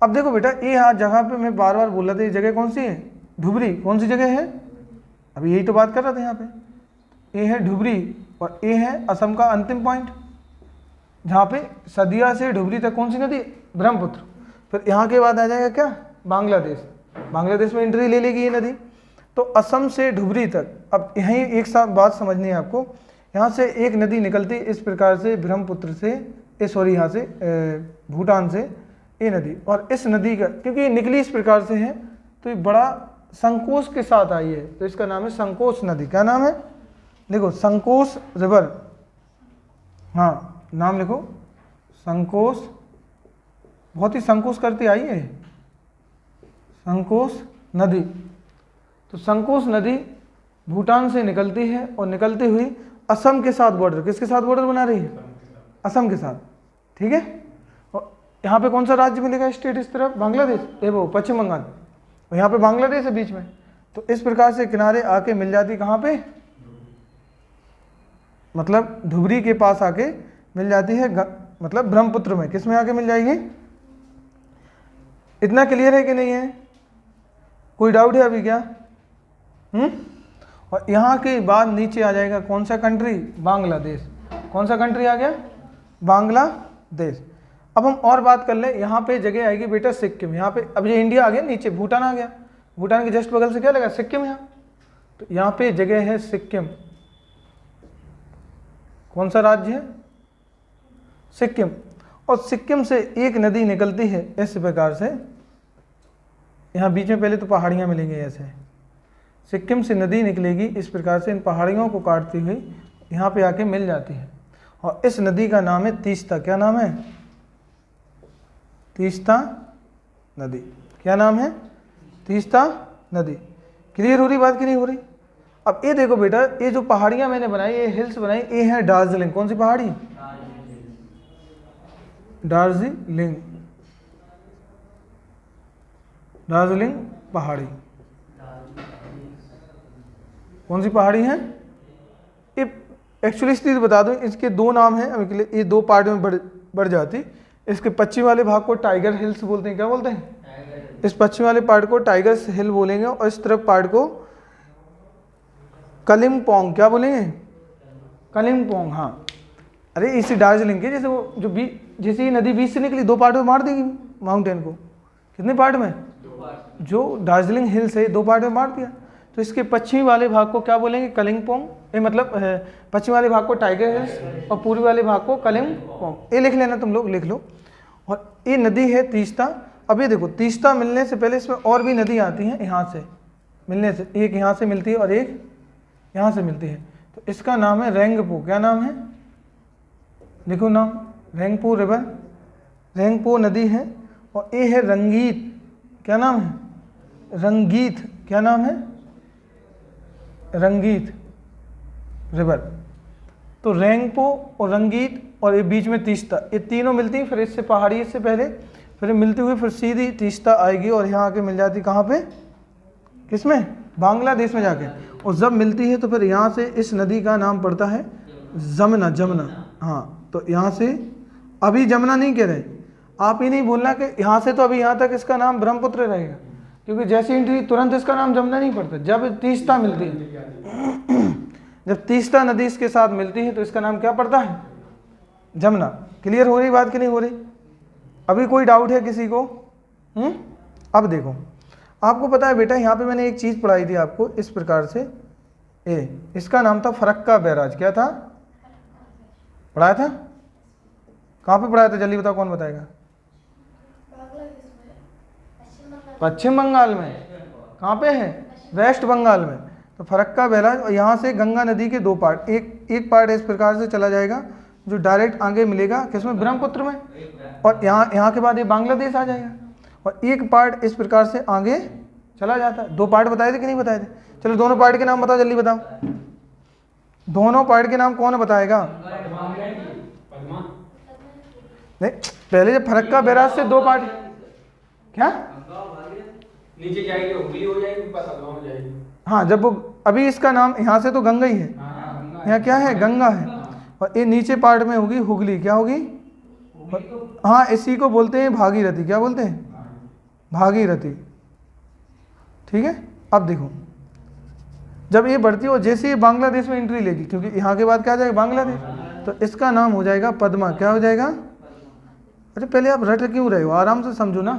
A: अब देखो बेटा, ये यहाँ जगह पे मैं बार बार बोल रहा था, ये जगह कौन सी है, धुबरी। कौन सी जगह है, अभी यही तो बात कर रहा था। यहाँ पे ये है धुबरी और ये है असम का अंतिम पॉइंट, जहाँ पे सदिया से धुबरी तक कौन सी नदी, ब्रह्मपुत्र। फिर यहाँ के बाद आ जाएगा क्या, बांग्लादेश। बांग्लादेश में एंट्री ले लेगी ये नदी। तो असम से धुबरी तक। अब यहीं एक साथ बात समझनी है आपको, यहाँ से एक नदी निकलती इस प्रकार से ब्रह्मपुत्र से, यहाँ से भूटान से ये नदी। और इस नदी का क्योंकि ये निकली इस प्रकार से है तो ये बड़ा संकोच के साथ आई है, तो इसका नाम है संकोच नदी। क्या नाम है, देखो संकोच रिवर, हाँ नाम लिखो, संकोच। बहुत ही संकोच करती आई है संकोच नदी। तो संकोच नदी भूटान से निकलती है और निकलती हुई असम के साथ बॉर्डर, किसके साथ बॉर्डर बना रही है, असम के साथ, ठीक है। और यहाँ पे कौन सा राज्य मिलेगा, स्टेट इस तरफ, बांग्लादेश, ये वो पश्चिम बंगाल, और यहाँ पे बांग्लादेश है बीच में। तो इस प्रकार से किनारे आके मिल जाती कहाँ पे, मतलब धुबरी के पास आके मिल जाती है, मतलब ब्रह्मपुत्र में, किस में आके मिल जाएगी। इतना क्लियर है कि नहीं है, कोई डाउट है अभी क्या। और यहाँ के बाद नीचे आ जाएगा कौन सा कंट्री, बांग्लादेश। कौन सा कंट्री आ गया, बांग्लादेश। अब हम और बात कर ले, यहाँ पे जगह आएगी बेटा सिक्किम। यहाँ पे अब ये इंडिया आ गया, नीचे भूटान आ गया, भूटान के जस्ट बगल से क्या लगा, सिक्किम। यहाँ तो यहाँ पे जगह है सिक्किम। कौन सा राज्य है, सिक्किम। और सिक्किम से एक नदी निकलती है इस प्रकार से, यहाँ बीच में पहले तो पहाड़ियाँ मिलेंगी ऐसे, सिक्किम से नदी निकलेगी इस प्रकार से, इन पहाड़ियों को काटती हुई यहाँ पे आके मिल जाती है। और इस नदी का नाम है तीस्ता। क्या नाम है, तीस्ता नदी। क्या नाम है, तीस्ता नदी। क्लियर हो रही बात कि नहीं हो रही। अब ये देखो बेटा, ये जो पहाड़ियाँ मैंने बनाई, ये हिल्स बनाई, ये है दार्जिलिंग। कौन सी पहाड़ी, दार्जिलिंग, दार्जिलिंग पहाड़ी। कौन सी पहाड़ी है, ये एक्चुअली स्थिति बता दूं, इसके दो नाम हैं अभी के लिए, ये दो पार्ट में बढ़ जाती। इसके पश्चिम वाले भाग को टाइगर हिल्स बोलते हैं। क्या बोलते हैं, इस पश्चिम वाले पार्ट को टाइगर हिल बोलेंगे और इस तरफ पार्ट को कलिम्पोंग, क्या बोलेंगे, कलिम्पोंग। हाँ, अरे इसी दार्जिलिंग के जैसे वो जो जैसे ये नदी बीच से निकली, दो पार्ट में बांट देगी माउंटेन को। कितने पार्ट में, जो दार्जिलिंग हिल्स है दो पार्ट में बांट दिया। तो इसके पश्चिमी वाले भाग को क्या बोलेंगे, कलिम्पोंग। ये मतलब पश्चिमी वाले भाग को टाइगर हिल्स और पूर्वी वाले भाग को कलिम्पोंग। ये लिख लेना तुम लोग, लिख लो। और ये नदी है तीस्ता। अब ये देखो, तीस्ता मिलने से पहले इसमें और भी नदी आती हैं यहाँ से मिलने से, एक यहाँ से मिलती है और एक यहाँ से मिलती है। तो इसका नाम है रेंगपो। क्या नाम है, लिखो नाम, रेंगपो रिवर, रेंगपो नदी है। और ये है रंगीत। क्या नाम है, रंगीत। क्या नाम है, रंगीत रिवर। तो रेंगपो और रंगीत और ये बीच में तीस्ता, ये तीनों मिलती हैं। फिर इससे पहाड़ी से पहले फिर मिलती हुई फिर सीधी तीस्ता आएगी और यहाँ आके मिल जाती कहाँ पे, किसमें, बांग्लादेश में जाके। और जब मिलती है तो फिर यहाँ से इस नदी का नाम पड़ता है जमुना, जमुना। हाँ, तो यहाँ से अभी जमुना नहीं कह रहे आप, ही नहीं बोलना कि यहाँ से तो अभी यहाँ तक इसका नाम ब्रह्मपुत्र रहेगा, क्योंकि जैसी एंट्री तुरंत इसका नाम जमुना नहीं पड़ता। जब तीस्ता मिलती है, जब तीस्ता नदी इसके साथ मिलती है तो इसका नाम क्या पड़ता है, जमुना। क्लियर हो रही बात कि नहीं हो रही, अभी कोई डाउट है किसी को। अब देखो, आपको पता है बेटा, यहाँ पे मैंने एक चीज़ पढ़ाई थी आपको इस प्रकार से, इसका नाम था फरक्का बैराज। क्या था, पढ़ाया था, कहाँ पे पढ़ाया था, जल्दी बताओ, कौन बताएगा। पश्चिम बंगाल में। कहाँ पे है, वेस्ट बंगाल में। तो फरक्का बैराज, और यहाँ से गंगा नदी के दो पार्ट, एक पार्ट इस प्रकार से चला जाएगा जो डायरेक्ट आगे मिलेगा किसमें, ब्रह्मपुत्र में। और यहाँ के बाद ये बांग्लादेश आ जाएगा। और एक पार्ट इस प्रकार से आगे चला जाता है। दो पार्ट बताए थे कि नहीं बताए थे, चलो दोनों पार्ट के नाम बताओ, जल्दी बताओ। दोनों पार्ट के नाम कौन बताएगा, नहीं, पहले जब फरक्का बैराज से दो पार्ट, क्या
B: नीचे जाएगी हुगली हो जाएगी, पतंगा हो जाएगी।
A: हाँ, जब वो अभी इसका नाम यहाँ से तो गंगा ही है, यहाँ क्या है, गंगा है, और ये नीचे पार्ट में होगी हुगली, क्या होगी, हाँ, इसी को बोलते हैं भागीरथी। क्या बोलते हैं, भागीरथी। ठीक है, अब देखो जब ये बढ़ती है और जैसे ये बांग्लादेश में एंट्री लेगी, क्योंकि यहाँ के बाद क्या आ जाएगा, बांग्लादेश, तो इसका नाम हो जाएगा पद्मा। क्या हो जाएगा, अरे पहले आप रट क्यों रहे हो, आराम से समझो ना।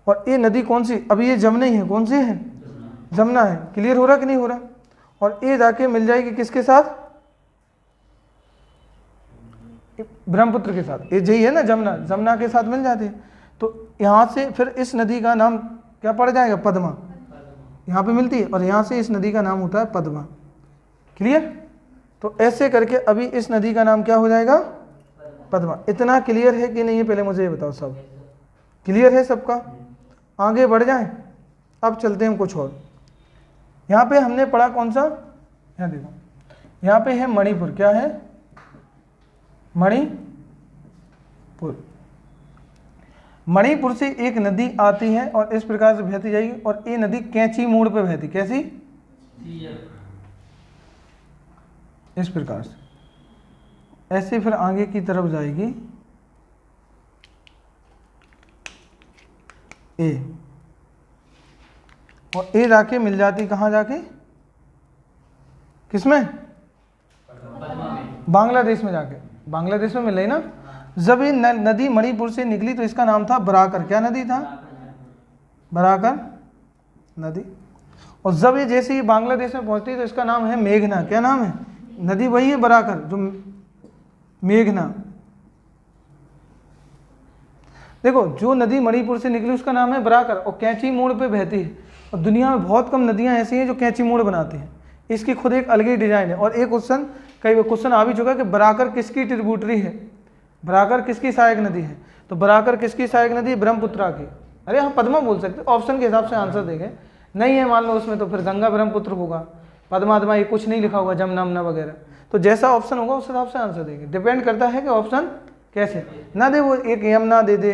A: और ये नदी कौन सी, अभी ये जमुना ही है, कौन सी है, जमुना है। क्लियर हो रहा कि नहीं हो रहा। और ये जाके मिल जाएगी किसके साथ, ब्रह्मपुत्र के साथ। ये यही है ना, जमुना, जमुना के साथ मिल जाती है। तो यहाँ से फिर इस नदी का नाम क्या पड़ जाएगा, पद्मा, यहाँ पे मिलती है, और यहाँ से इस नदी का नाम होता है पद्मा। क्लियर। तो ऐसे करके अभी इस नदी का नाम क्या हो जाएगा, पद्मा। इतना क्लियर है कि नहीं है, पहले मुझे ये बताओ, सब क्लियर है सबका। आगे बढ़ जाएं, अब चलते हैं कुछ और। यहाँ पे हमने पढ़ा कौन सा, यहाँ देखो, यहाँ पे है मणिपुर। क्या है, मणिपुर। मणिपुर से एक नदी आती है और इस प्रकार से बहती जाएगी, और ये नदी कैंची मोड़ पे बहती, कैसी, इस प्रकार से, ऐसे फिर आगे की तरफ जाएगी ए, और ए जाके मिल जाती कहाँ जाके, किसमें, बांग्लादेश में जाके, बांग्लादेश में मिल रही ना। जब ये नदी मणिपुर से निकली तो इसका नाम था बराकर। क्या नदी था, बराकर नदी। और जब ये जैसे ही बांग्लादेश में पहुंचती तो इसका नाम है मेघना। क्या नाम है, नदी वही है बराकर, जो मेघना। देखो, जो नदी मणिपुर से निकली उसका नाम है बराकर, और कैंची मोड़ पे बहती है। और दुनिया में बहुत कम नदियां ऐसी हैं जो कैंची मोड़ बनाती हैं। इसकी खुद एक अलग ही डिजाइन है। और एक क्वेश्चन, कई क्वेश्चन आ भी चुका है कि बराकर किसकी ट्रिब्यूटरी है, बराकर किसकी सहायक नदी है। तो बराकर किसकी सहायक नदी है, ब्रह्मपुत्रा की। अरे हम पद्मा बोल सकते, ऑप्शन के हिसाब से आंसर देंगे। नहीं है मान लो उसमें, तो फिर गंगा ब्रह्मपुत्र होगा, पद्मा ये कुछ नहीं लिखा होगा, जमुना वगैरह। तो जैसा ऑप्शन होगा उस हिसाब से आंसर देंगे। डिपेंड करता है कि ऑप्शन कैसे ना दे, वो एक यमुना दे दे,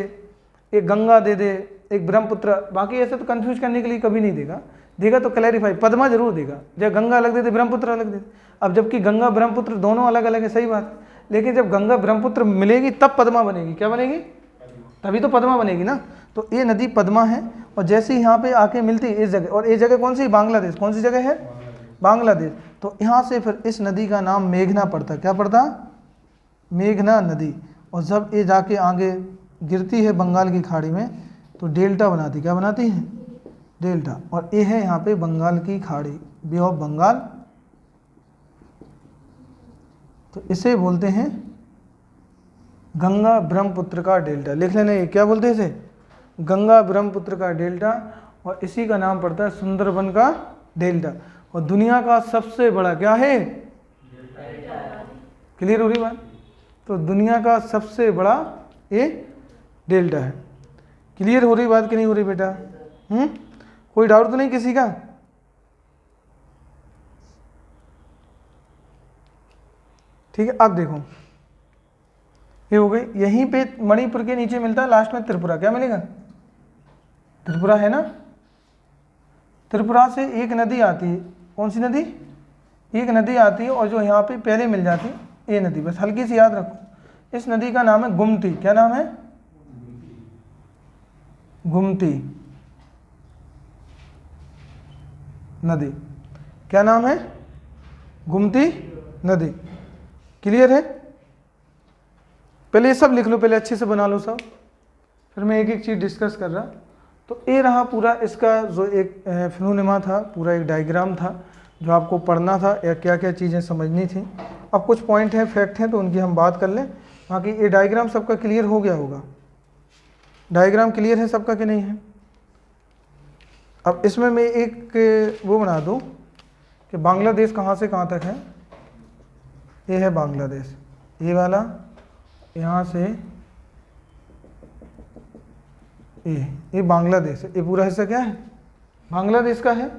A: एक गंगा दे दे, एक ब्रह्मपुत्र। बाकी ऐसे तो कंफ्यूज करने के लिए कभी नहीं देगा, देगा तो क्लैरिफाई, पद्मा जरूर देगा। जब गंगा अलग दे दे, ब्रह्मपुत्र अलग दे दे। अब जबकि गंगा ब्रह्मपुत्र दोनों अलग अलग है, सही बात है, लेकिन जब गंगा ब्रह्मपुत्र मिलेगी तब पद्मा बनेगी। क्या बनेगी, तभी तो पद्मा बनेगी ना। तो ये नदी पद्मा है, और जैसे यहाँ पे आके मिलती है इस जगह, और ये जगह कौन सी, बांग्लादेश। कौन सी जगह है, बांग्लादेश। तो यहाँ से फिर इस नदी का नाम मेघना पड़ता। क्या पड़ता, मेघना नदी। और जब ये जाके आगे गिरती है बंगाल की खाड़ी में तो डेल्टा बनाती। क्या बनाती है, डेल्टा। और ये है यहाँ पे बंगाल की खाड़ी, बे ऑफ बंगाल। तो इसे बोलते हैं गंगा ब्रह्मपुत्र का डेल्टा। लिख लेना, ये क्या बोलते हैं इसे, गंगा ब्रह्मपुत्र का डेल्टा। और इसी का नाम पड़ता है सुंदरबन का डेल्टा। और दुनिया का सबसे बड़ा क्या है, क्लियर हो रही बात। तो दुनिया का सबसे बड़ा ये डेल्टा है। क्लियर हो रही बात कि नहीं हो रही बेटा, कोई डाउट तो नहीं किसी का। ठीक है, अब देखो ये हो गई। यहीं पे मणिपुर के नीचे मिलता है लास्ट में त्रिपुरा। क्या मिलेगा, त्रिपुरा है ना। त्रिपुरा से एक नदी आती है, कौन सी नदी, एक नदी आती है, और जो यहाँ पे पहले मिल जाती है ये नदी, बस हल्की सी याद रखो। इस नदी का नाम है गुमती। क्या नाम है, गुमती नदी। क्या नाम है, गुमती नदी। क्लियर है। पहले ये सब लिख लो, पहले अच्छे से बना लो सब, फिर मैं एक एक चीज़ डिस्कस कर रहा। तो ये रहा पूरा इसका जो एक फिनोनेमा था, पूरा एक डायग्राम था जो आपको पढ़ना था या क्या क्या चीज़ें समझनी थी। अब कुछ पॉइंट हैं, फैक्ट हैं, तो उनकी हम बात कर लें। बाकी ये डायग्राम सबका क्लियर हो गया होगा। डायग्राम क्लियर है सबका कि नहीं है। अब इसमें मैं एक वो बना दूँ कि बांग्लादेश कहाँ से कहाँ तक है। ये है बांग्लादेश, ये वाला, यहाँ से ये बांग्लादेश है। ये पूरा हिस्सा क्या है, बांग्लादेश का है।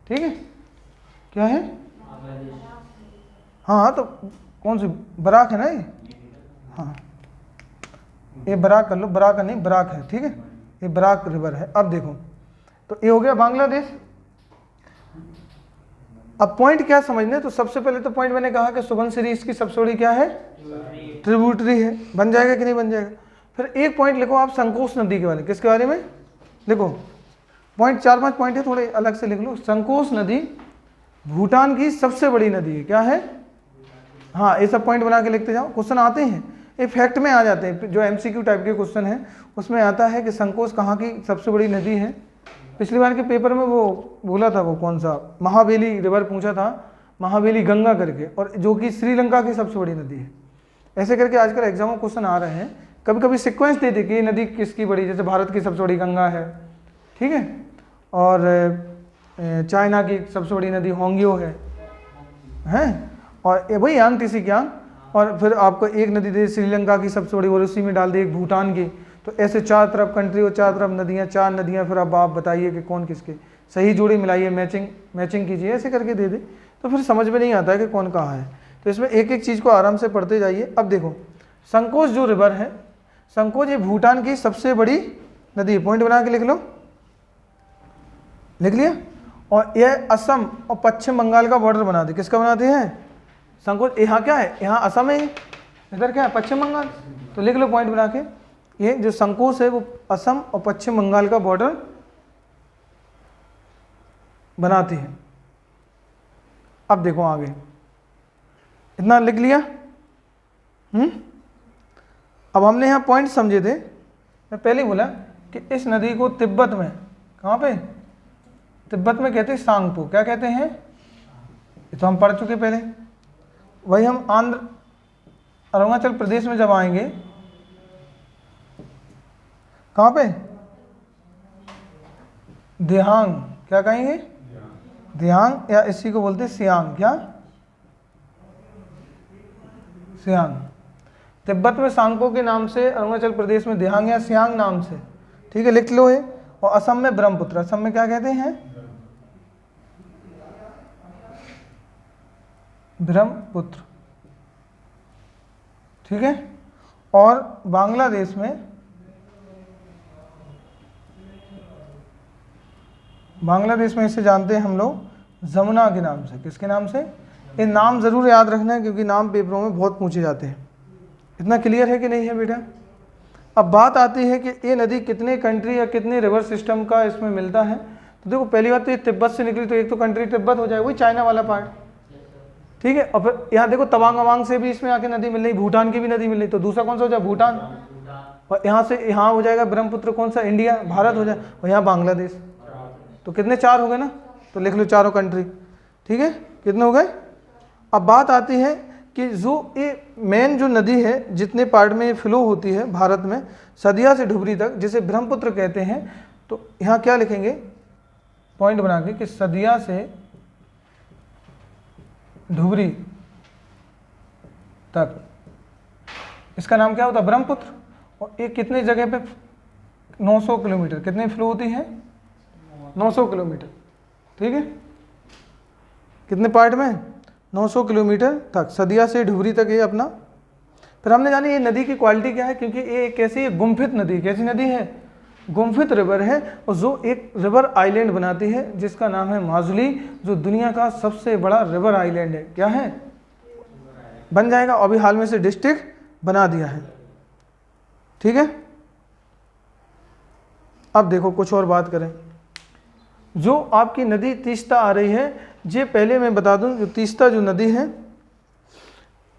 A: ठीक है, क्या है, हाँ, तो कौन सी बराक है ना ये, हाँ। ये बराक कर लो, बराक नहीं बराक है, ठीक है, ये बराक रिवर है। अब देखो तो ये हो गया बांग्लादेश। अब पॉइंट क्या समझने, तो सबसे पहले तो पॉइंट मैंने कहा कि सुबनसिरी इसकी सबसे बड़ी क्या है, ट्रिब्यूटरी है। बन जाएगा कि नहीं बन जाएगा। फिर एक पॉइंट लिखो आप संकोच नदी के बारे में। किसके बारे में लिखो, पॉइंट 4-5 पॉइंट है, थोड़े अलग से लिख लो। संकोच नदी भूटान की सबसे बड़ी नदी है, क्या है, हाँ ये सब पॉइंट बना के लिखते जाओ, क्वेश्चन आते हैं, ये फैक्ट में आ जाते हैं, जो एमसीक्यू टाइप के क्वेश्चन है उसमें आता है कि संकोच कहाँ की सबसे बड़ी नदी है। पिछली बार के पेपर में वो बोला था, वो कौन सा महाबेली रिवर पूछा था, महाबेली गंगा करके, और जो कि श्रीलंका की सबसे बड़ी नदी है। ऐसे करके आजकल एग्जाम में क्वेश्चन आ रहे हैं, कभी कभी सीक्वेंस दे दे कि ये नदी किसकी बड़ी, जैसे भारत की सबसे बड़ी गंगा है, ठीक है, और चाइना की सबसे बड़ी नदी होंगियो है, और वही यांग टीसी क्यांग, और फिर आपको एक नदी दे श्रीलंका की सबसे बड़ी, और उसी में डाल दी एक भूटान की। तो ऐसे 4 तरफ कंट्री और 4 तरफ नदियाँ, 4 नदियाँ, फिर अब आप बताइए कि कौन किसके, सही जोड़ी मिलाइए, मैचिंग कीजिए, ऐसे करके दे दे, तो फिर समझ में नहीं आता है कि कौन कहाँ है। तो इसमें एक एक चीज़ को आराम से पढ़ते जाइए। अब देखो संकोच जो रिवर है, संकोच ये भूटान की सबसे बड़ी नदी है, पॉइंट बना के लिख लो, लिख लिया। और यह असम और पश्चिम बंगाल का बॉर्डर बनाते, किसका बनाते हैं, संकोच। यहाँ क्या है, यहाँ असम है, इधर क्या है, पश्चिम बंगाल, तो लिख लो पॉइंट बना के, ये जो संकोच है वो असम और पश्चिम बंगाल का बॉर्डर बनाती है। अब देखो आगे, इतना लिख लिया। अब हमने यहाँ पॉइंट समझे थे, मैं पहले बोला कि इस नदी को तिब्बत में, कहाँ पे, तिब्बत में कहते हैं सांगपो, क्या कहते हैं, ये तो हम पढ़ चुके पहले। वही हम आंध्र अरुणाचल प्रदेश में जब आएंगे, कहाँ पे, दिहांग, क्या कहेंगे, दिहांग, या इसी को बोलते हैं सियांग, क्या, सियांग। तिब्बत में सांगपो के नाम से, अरुणाचल प्रदेश में दिहांग या सियांग नाम से, ठीक है, लिख लो ये। और असम में ब्रह्मपुत्र, असम में क्या कहते हैं, ब्रह्मपुत्र, ठीक है। और बांग्लादेश में, बांग्लादेश में इसे जानते हैं हम लोग जमुना के नाम से, किसके नाम से, ये नाम ज़रूर याद रखना है क्योंकि नाम पेपरों में बहुत पूछे जाते हैं। इतना क्लियर है कि नहीं है बेटा। अब बात आती है कि ये नदी कितने कंट्री या कितने रिवर सिस्टम का इसमें मिलता है। तो देखो पहली बात तो ये तिब्बत से निकली, तो एक तो कंट्री तिब्बत हो जाए, वही चाइना वाला पार्ट, ठीक है। और फिर यहाँ देखो तवांग अवांग से भी इसमें आके नदी मिल रही, भूटान की भी नदी मिल रही, तो दूसरा कौन सा हो जाए, भूटान। और यहाँ से यहाँ हो जाएगा ब्रह्मपुत्र, कौन सा, इंडिया, भारत हो जाए, और यहाँ बांग्लादेश। तो कितने, 4 हो गए ना, तो लिख लो चारों कंट्री, ठीक है, कितने हो गए। अब बात आती है कि जो ये मेन जो नदी है, जितने पार्ट में फ्लो होती है भारत में, सदिया से धुबरी तक, जिसे ब्रह्मपुत्र कहते हैं, तो यहाँ क्या लिखेंगे पॉइंट बना के कि सदिया से धुबरी तक, इसका नाम क्या होता है, ब्रह्मपुत्र। और ये कितने जगह पे, 900 किलोमीटर, कितने फ्लो होती है, 900 किलोमीटर, ठीक है, कितने पार्ट में, 900 किलोमीटर तक, सदिया से धुबरी तक ये अपना। फिर हमने जानी ये नदी की क्वालिटी क्या है, क्योंकि ये कैसी है, गुम्फित नदी, कैसी नदी है, गुम्फित रिवर है, और जो एक रिवर आइलैंड बनाती है जिसका नाम है माजुली, जो दुनिया का सबसे बड़ा रिवर आइलैंड है, क्या है, बन जाएगा, अभी हाल में से डिस्ट्रिक्ट बना दिया है, ठीक है। अब देखो कुछ और बात करें, जो आपकी नदी तीस्ता आ रही है, ये पहले मैं बता दूं, जो तीस्ता जो नदी है,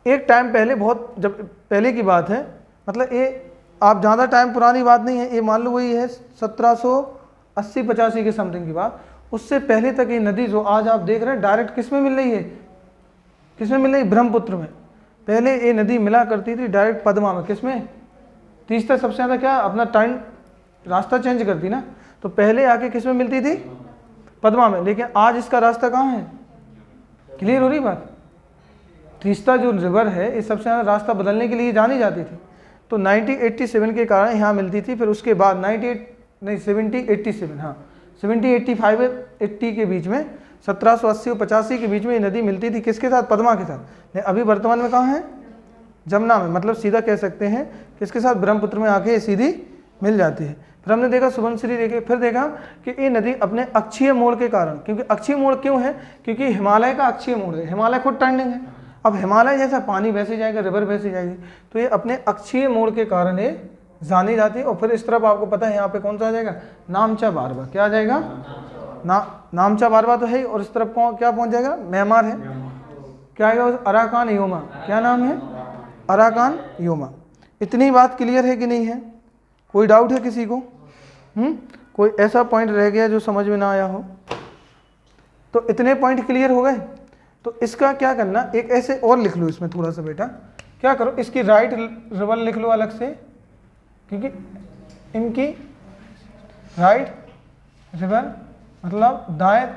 A: एक टाइम पहले, बहुत जब पहले की बात है, मतलब ये आप ज़्यादा टाइम पुरानी बात नहीं है, ये मान लो वही है 1780-85 के समथिंग की बात, उससे पहले तक ये नदी जो आज आप देख रहे हैं डायरेक्ट किस में मिल रही है, किस में मिल रही है, ब्रह्मपुत्र में। पहले ये नदी मिला करती थी डायरेक्ट पद्मा में, किस में, तीस्ता सबसे ज़्यादा क्या अपना टाइम रास्ता चेंज करती ना, तो पहले आके किस में मिलती थी, पद्मा में, लेकिन आज इसका रास्ता कहाँ है, क्लियर हो रही बात। तीस्ता जो रिवर है ये सबसे ज़्यादा रास्ता बदलने के लिए जानी जाती थी, तो 1987 के कारण यहाँ मिलती थी, फिर उसके बाद 70-87, हाँ 70-85-80 के बीच में, 1780 और 85 के बीच में ये नदी मिलती थी, किसके साथ, पद्मा के साथ। अभी वर्तमान में कहाँ है, जमुना में, मतलब सीधा कह सकते हैं कि इसके साथ ब्रह्मपुत्र में आके ये सीधी मिल जाती है। फिर हमने देखा सुबनसिरी देखे, फिर देखा कि ये नदी अपने अक्षीय मोड़ के कारण, क्योंकि अक्षीय मोड़ क्यों है, क्योंकि हिमालय का अक्षीय मोड़ है, हिमालय खुद टर्निंग है। अब हिमालय जैसा पानी वैसे जाएगा, रिवर वैसे जाएगी, तो ये अपने अक्षीय मोड़ के कारण ये जानी जाती है। और फिर इस तरफ आपको पता है यहाँ पे कौन सा आ जाएगा, नामचा बारवा, क्या आ जाएगा नामचा बारवा तो है, और इस तरफ क्या पहुँच जाएगा, म्यांमार है, क्या आएगा, अराकान योमा, क्या नाम है, अराकान योमा। इतनी बात क्लियर है कि नहीं है, कोई डाउट है किसी को? कोई ऐसा पॉइंट रह गया जो समझ में ना आया हो? तो इतने पॉइंट क्लियर हो गए। तो इसका क्या करना, एक ऐसे और लिख लो इसमें थोड़ा सा बेटा, क्या करो, इसकी राइट रिवर लिख लो अलग से, क्योंकि इनकी राइट रिवर मतलब दाएं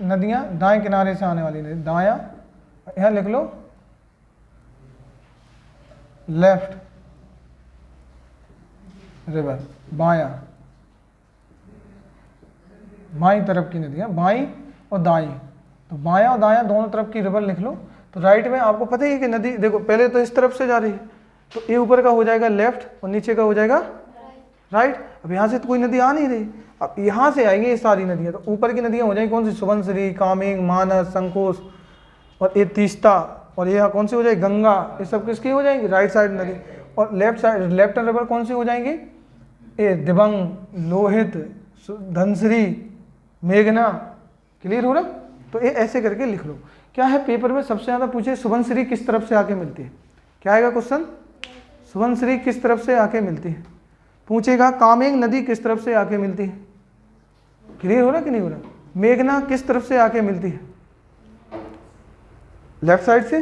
A: नदियां, दाएं किनारे से आने वाली नदी, दायां, यहां लिख लो लेफ्ट रिवर, बायां, बाईं तरफ की नदियां, बाईं और दाईं, तो बायां और दायां दोनों तरफ की रिवर लिख लो। तो राइट में आपको पता ही है कि नदी देखो पहले तो इस तरफ से जा रही है, तो ये ऊपर का हो जाएगा लेफ्ट और नीचे का हो जाएगा राइट। अब यहाँ से तो कोई नदी आ नहीं रही, अब यहाँ से आएंगी ये सारी नदियाँ, तो ऊपर की नदियाँ हो जाएंगी कौन सी, सुबनसिरी, कामेंग, मानस, संकोश और ये तीस्ता, और ये कौन सी हो जाएगी, गंगा, ये सब किसकी हो जाएंगी, राइट साइड नदी। और left side left hand river कौन सी हो जाएंगी, ये दिबंग, लोहित, धनसिरी, मेघना। क्लियर हो रहा? तो ये ऐसे करके लिख लो। क्या है, पेपर में सबसे ज़्यादा पूछे सुबनसिरी किस तरफ से आके मिलती है, क्या आएगा क्वेश्चन, सुबनसिरी किस तरफ से आके मिलती है, पूछेगा कामेंग नदी किस तरफ से आके मिलती है। क्लियर हो रहा कि नहीं हो रहा? मेघना किस तरफ से आके मिलती है, लेफ्ट साइड से,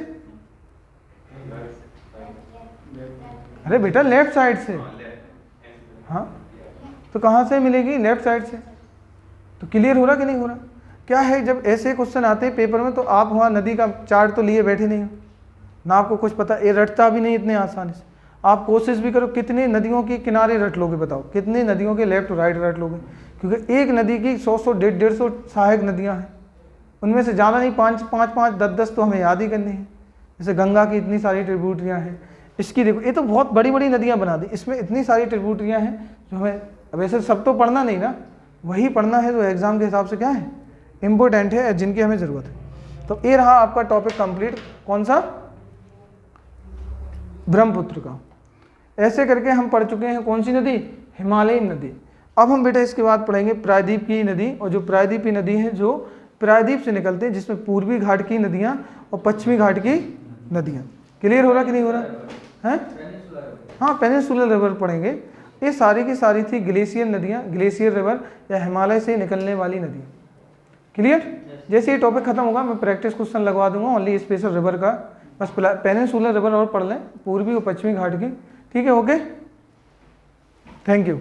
A: अरे बेटा लेफ्ट साइड से, हाँ तो कहाँ से मिलेगी, लेफ्ट साइड से। तो क्लियर हो रहा कि नहीं हो रहा? क्या है, जब ऐसे क्वेश्चन आते हैं पेपर में तो आप वहाँ नदी का चार्ट तो लिए बैठे नहीं हो ना, आपको कुछ पता, ये रटता भी नहीं इतने आसानी से। आप कोशिश भी करो, कितने नदियों के किनारे रट लोगे बताओ, कितनी नदियों के लेफ्ट राइट रट लोगे, क्योंकि एक नदी की 100 150 सहायक नदियाँ हैं, उनमें से ज़्यादा नहीं 5 5 10 10 तो हमें याद ही करनी है। जैसे गंगा की इतनी सारी ट्रिब्यूटरियाँ हैं, इसकी देखो ये तो बहुत बड़ी बड़ी नदियाँ बना दी, इसमें इतनी सारी ट्रिब्यूटरियाँ हैं जो हमें, अब ऐसे सब तो पढ़ना नहीं ना, वही पढ़ना है जो एग्जाम के हिसाब से क्या है इम्पोर्टेंट है, जिनकी हमें ज़रूरत है। तो ये रहा आपका टॉपिक कंप्लीट, कौन सा, ब्रह्मपुत्र का। ऐसे करके हम पढ़ चुके हैं कौन सी नदी, हिमालयन नदी। अब हम बेटा इसके बाद पढ़ेंगे प्रायद्वीप की नदी, और जो प्रायद्वीप की नदी है जो प्रायद्वीप से निकलते हैं, जिसमें पूर्वी घाट की नदियाँ और पश्चिमी घाट की नदियाँ। क्लियर हो रहा कि नहीं हो रहा है? हाँ, पेनिनसुलर रिवर पढ़ेंगे। ये सारी की सारी थी ग्लेशियर नदियाँ, ग्लेशियर रिवर या हिमालय से निकलने वाली नदी। क्लियर? जैसे ये टॉपिक खत्म होगा मैं प्रैक्टिस क्वेश्चन लगवा दूंगा ओनली स्पेशल रिवर का, बस पेनिनसुलर रिवर और पढ़ लें, पूर्वी और पश्चिमी घाट की। ठीक है, ओके, थैंक यू।